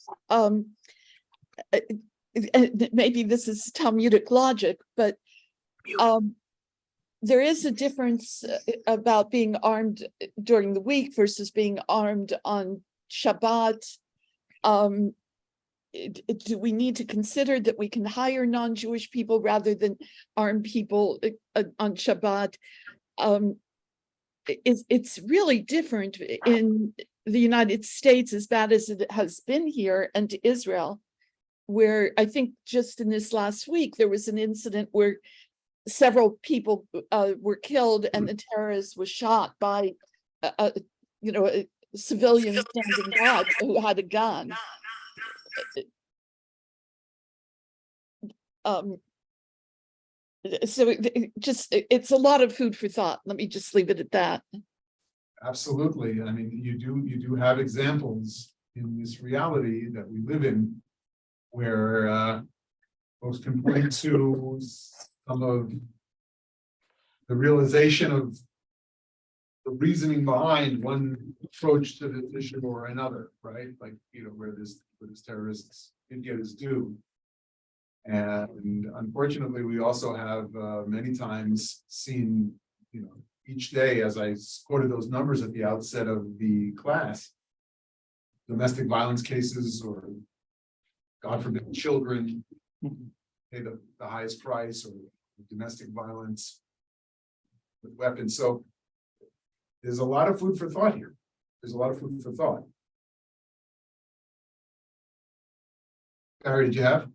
Maybe this is Talmudic logic, but there is a difference about being armed during the week versus being armed on Shabbat. Do we need to consider that we can hire non-Jewish people rather than armed people on Shabbat? It's really different in the United States, as bad as it has been here, and to Israel, where I think just in this last week, there was an incident where several people were killed and the terrorist was shot by, a civilian standing guard who had a gun. So it's a lot of food for thought. Let me just leave it at that.
Absolutely. I mean, you do have examples in this reality that we live in where folks can point to some of the realization of the reasoning behind one approach to this issue or another, right? Like, where this terrorist did get his due. And unfortunately, we also have many times seen, each day, as I quoted those numbers at the outset of the class, domestic violence cases or, God forbid, children pay the highest price, or domestic violence with weapons. So there's a lot of food for thought here. There's a lot of food for thought. Barry, did you have?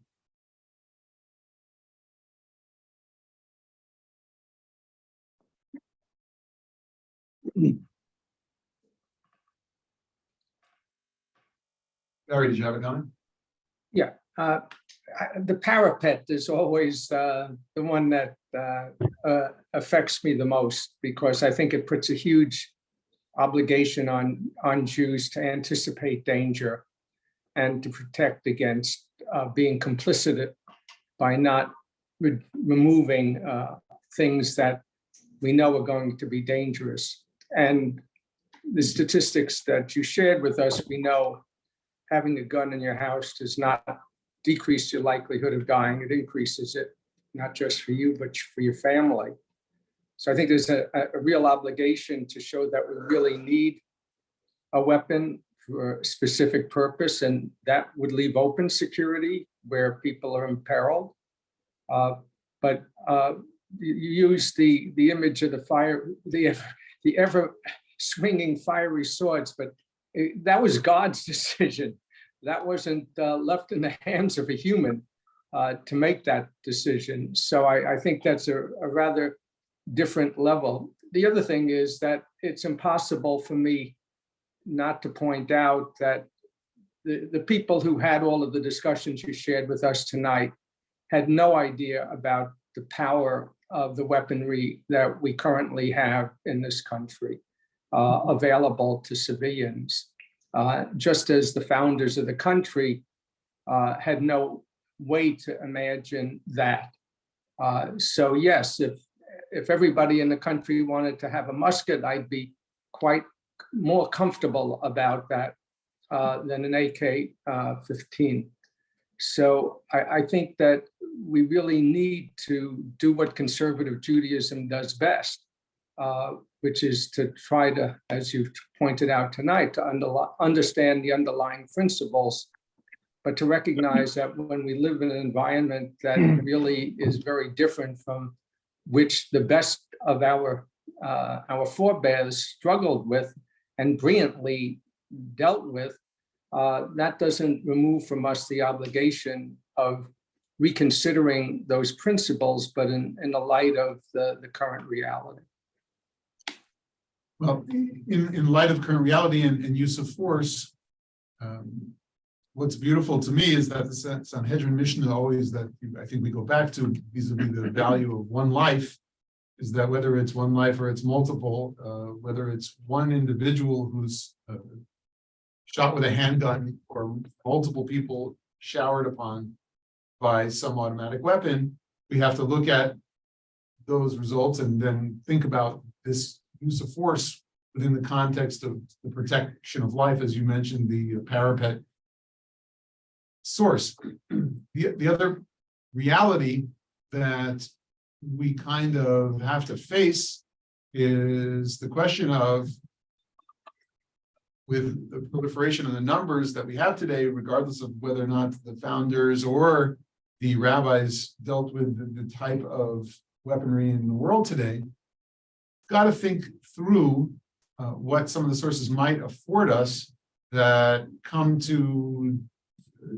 Barry, did you have a comment?
Yeah, the parapet is always the one that affects me the most, because I think it puts a huge obligation on Jews to anticipate danger and to protect against being complicit by not removing things that we know are going to be dangerous. And the statistics that you shared with us, we know having a gun in your house does not decrease your likelihood of dying. It increases it, not just for you, but for your family. So I think there's a real obligation to show that we really need a weapon for a specific purpose, and that would leave open security where people are imperiled. But you use the image of the fire, the ever swinging fiery swords, but that was God's decision. That wasn't left in the hands of a human to make that decision. So I think that's a rather different level. The other thing is that it's impossible for me not to point out that the people who had all of the discussions you shared with us tonight had no idea about the power of the weaponry that we currently have in this country available to civilians. Just as the founders of the country had no way to imagine that. So yes, if everybody in the country wanted to have a musket, I'd be quite more comfortable about that than an AK-15. So I think that we really need to do what conservative Judaism does best, which is to try to, as you pointed out tonight, to understand the underlying principles, but to recognize that when we live in an environment that really is very different from which the best of our forebears struggled with and brilliantly dealt with, that doesn't remove from us the obligation of
reconsidering those principles, but in the light of the current reality.
Well, in light of current reality and use of force, what's beautiful to me is that the Sanhedrin mission always that I think we go back to vis-a-vis the value of one life, is that whether it's one life or it's multiple, whether it's one individual who's shot with a handgun or multiple people showered upon by some automatic weapon, we have to look at those results and then think about this use of force within the context of the protection of life, as you mentioned, the parapet source. The other reality that we kind of have to face is the question of, with the proliferation of the numbers that we have today, regardless of whether or not the founders or the rabbis dealt with the type of weaponry in the world today, got to think through what some of the sources might afford us that come to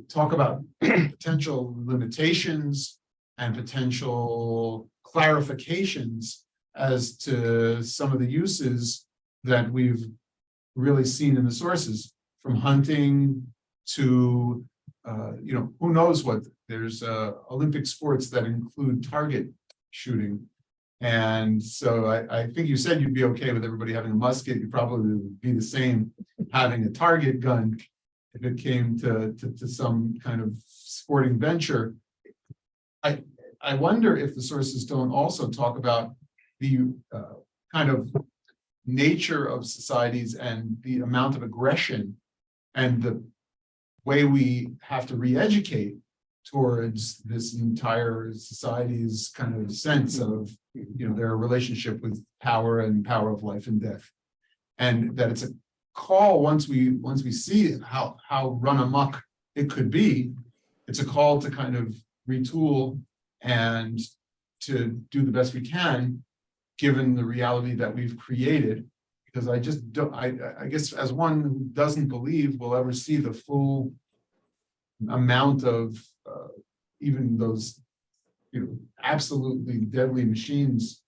talk about potential limitations and potential clarifications as to some of the uses that we've really seen in the sources, from hunting to, who knows what. There's Olympic sports that include target shooting. And so I think you said you'd be okay with everybody having a musket. You probably would be the same having a target gun if it came to some kind of sporting venture. I wonder if the sources don't also talk about the kind of nature of societies and the amount of aggression and the way we have to re-educate towards this entire society's kind of sense of, their relationship with power and power of life and death. And that it's a call once we see how run amok it could be, it's a call to kind of retool and to do the best we can, given the reality that we've created. Because I just don't, I guess as one who doesn't believe we'll ever see the full amount of even those, absolutely deadly machines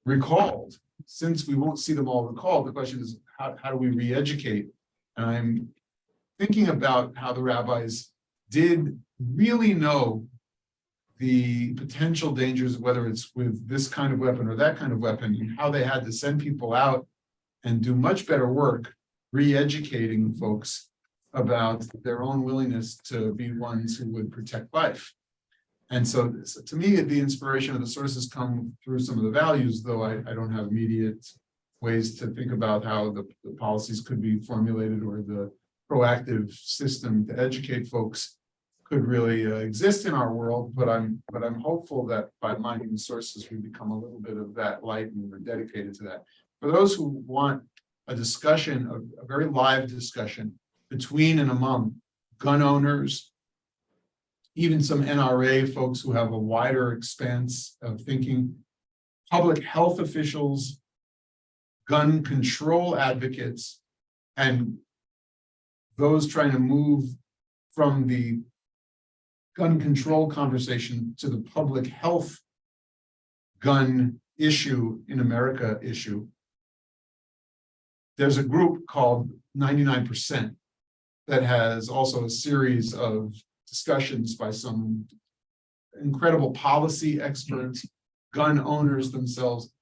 recalled. Since we won't see them all recalled, the question is how do we re-educate? And I'm thinking about how the rabbis did really know the potential dangers, whether it's with this kind of weapon or that kind of weapon, and how they had to send people out and do much better work re-educating folks about their own willingness to be ones who would protect life. And so to me, the inspiration of the sources come through some of the values, though I don't have immediate ways to think about how the policies could be formulated or the proactive system to educate folks could really exist in our world. But I'm hopeful that by mining the sources, we become a little bit of that light, and we're dedicated to that. For those who want a discussion, a very live discussion between and among gun owners, even some NRA folks who have a wider expanse of thinking, public health officials, gun control advocates, and those trying to move from the gun control conversation to the public health gun issue in America issue. There's a group called 99% that has also a series of discussions by some incredible policy experts, gun owners themselves,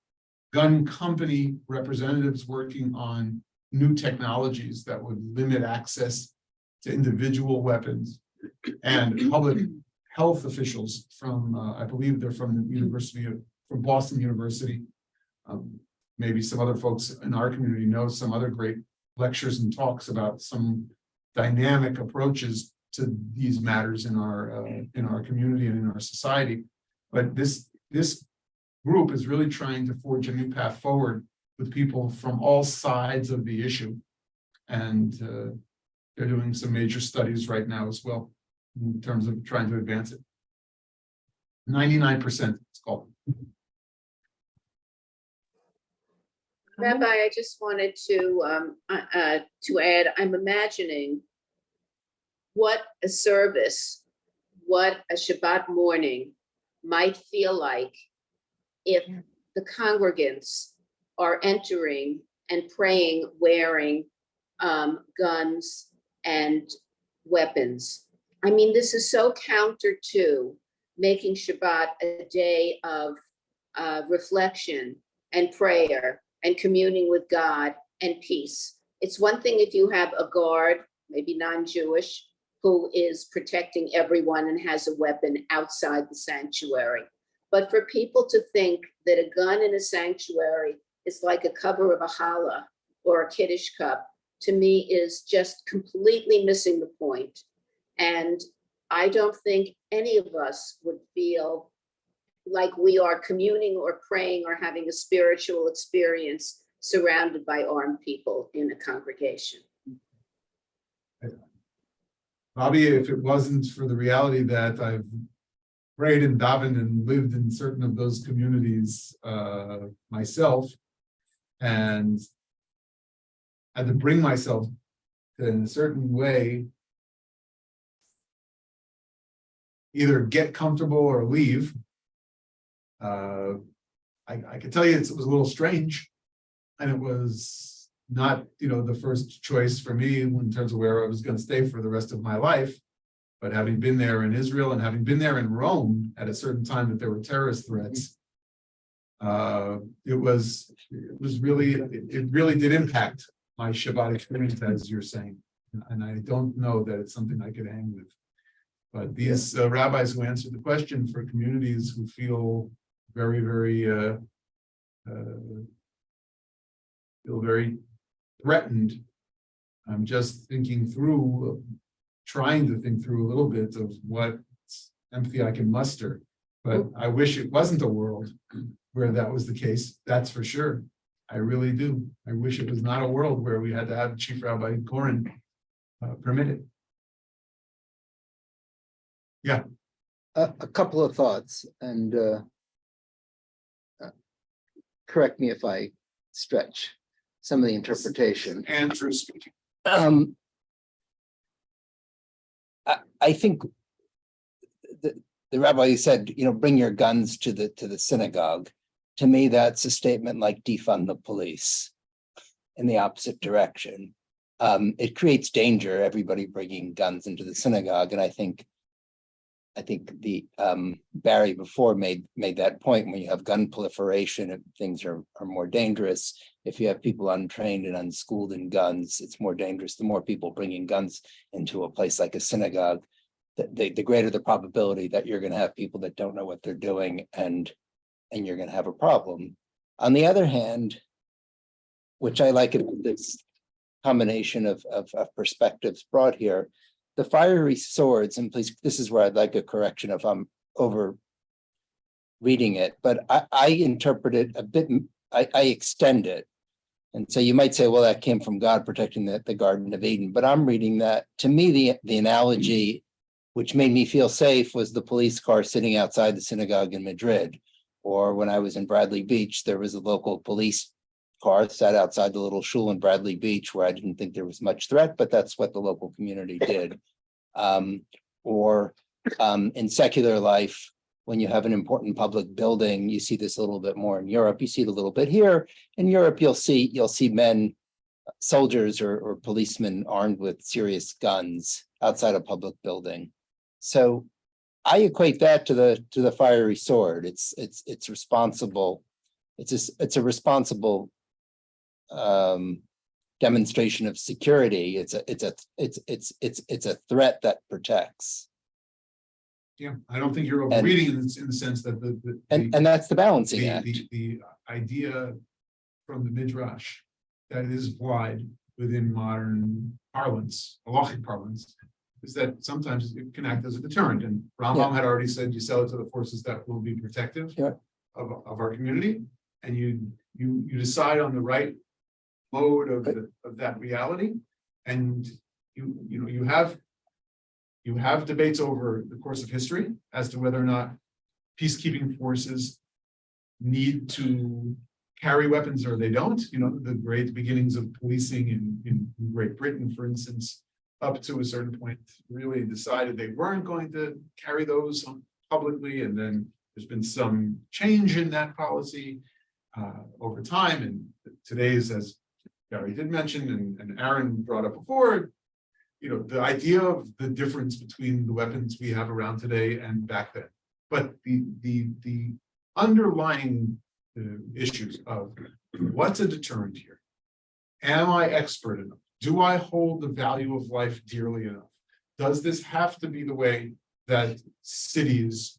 gun company representatives working on new technologies that would limit access to individual weapons, and public health officials from, I believe they're from from Boston University. Maybe some other folks in our community know some other great lectures and talks about some dynamic approaches to these matters in our community and in our society. But this group is really trying to forge a new path forward with people from all sides of the issue. And they're doing some major studies right now as well in terms of trying to advance it. 99% it's called.
Rabbi, I just wanted to add, I'm imagining what a service what a Shabbat morning might feel like if the congregants are entering and praying wearing guns and weapons. I mean, this is so counter to making Shabbat a day of reflection and prayer and communing with God and peace. It's one thing if you have a guard, maybe non-Jewish, who is protecting everyone and has a weapon outside the sanctuary. But for people to think that a gun in a sanctuary is like a cover of a challah or a Kiddush cup, to me is just completely missing the point. And I don't think any of us would feel like we are communing or praying or having a spiritual experience surrounded by armed people in a congregation.
Bobby, if it wasn't for the reality that I've prayed and davened and lived in certain of those communities myself, and had to bring myself to, in a certain way, either get comfortable or leave. I can tell you it was a little strange, and it was not, the first choice for me in terms of where I was going to stay for the rest of my life. But having been there in Israel and having been there in Rome at a certain time that there were terrorist threats, it really did impact my Shabbat experience, as you're saying. And I don't know that it's something I could hang with. But these rabbis who answered the question for communities who feel very, very threatened. I'm just trying to think through a little bit of what empathy I can muster. But I wish it wasn't a world where that was the case. That's for sure. I really do. I wish it was not a world where we had to have Chief Rabbi Gorin permitted. Yeah.
A couple of thoughts, and correct me if I stretch some of the interpretation.
Andrew speaking.
I think the rabbi said, bring your guns to the synagogue. To me, that's a statement like defund the police in the opposite direction. It creates danger, everybody bringing guns into the synagogue. And I think the Barry before made that point. When you have gun proliferation, things are more dangerous. If you have people untrained and unschooled in guns, it's more dangerous. The more people bringing guns into a place like a synagogue, the greater the probability that you're going to have people that don't know what they're doing, and you're going to have a problem. On the other hand, which I like this combination of perspectives brought here, the fiery swords, and please, this is where I'd like a correction if I'm over reading it, but I interpret it a bit, I extend it. And so you might say, well, that came from God protecting the Garden of Eden, but I'm reading that. To me, the analogy which made me feel safe was the police car sitting outside the synagogue in Madrid. Or when I was in Bradley Beach, there was a local police car sat outside the little shul in Bradley Beach where I didn't think there was much threat, but that's what the local community did. In secular life, when you have an important public building, you see this a little bit more in Europe. You see it a little bit here. In Europe, you'll see men, soldiers or policemen armed with serious guns outside a public building. So I equate that to the fiery sword. It's responsible. It's a responsible demonstration of security. It's a threat that protects.
Yeah, I don't think you're overreading in the sense that
and that's the balancing act.
The idea from the Midrash that is applied within modern parlance, halachic parlance, is that sometimes it can act as a deterrent. And Rambam had already said you sell it to the forces that will be protective of our community, and you decide on the right mode of that reality, and you have debates over the course of history as to whether or not peacekeeping forces need to carry weapons or they don't. The great beginnings of policing in Great Britain, for instance, up to a certain point, really decided they weren't going to carry those publicly, and then there's been some change in that policy over time, and today's, as Gary did mention, and Aaron brought up before, the idea of the difference between the weapons we have around today and back then. But the underlying issues of what's a deterrent here? Am I expert enough? Do I hold the value of life dearly enough? Does this have to be the way that cities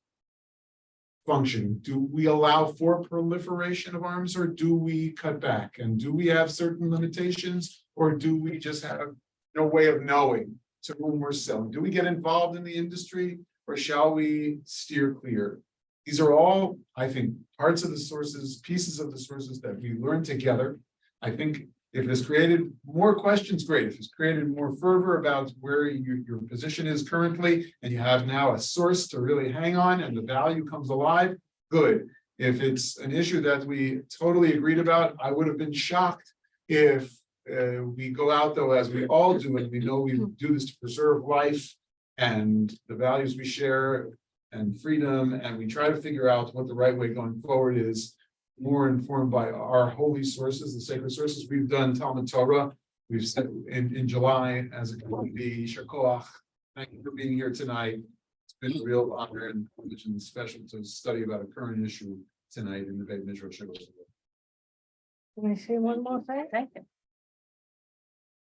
function? Do we allow for proliferation of arms, or do we cut back? And do we have certain limitations, or do we just have no way of knowing to whom we're selling? Do we get involved in the industry, or shall we steer clear? These are all, I think, parts of the sources, pieces of the sources that we learn together. I think if it's created more questions, great. If it's created more fervor about where your position is currently, and you have now a source to really hang on and the value comes alive, good. If it's an issue that we totally agreed about, I would have been shocked if we go out, though, as we all do, and we know we do this to preserve life and the values we share and freedom, and we try to figure out what the right way going forward is, more informed by our holy sources, the sacred sources. We've done Talmud Torah. We've said in July as a community, Shakoach. Thank you for being here tonight. It's been a real honor and privilege and special to study about a current issue tonight in the Beit Midrash.
Can I say one more thing?
Thank you.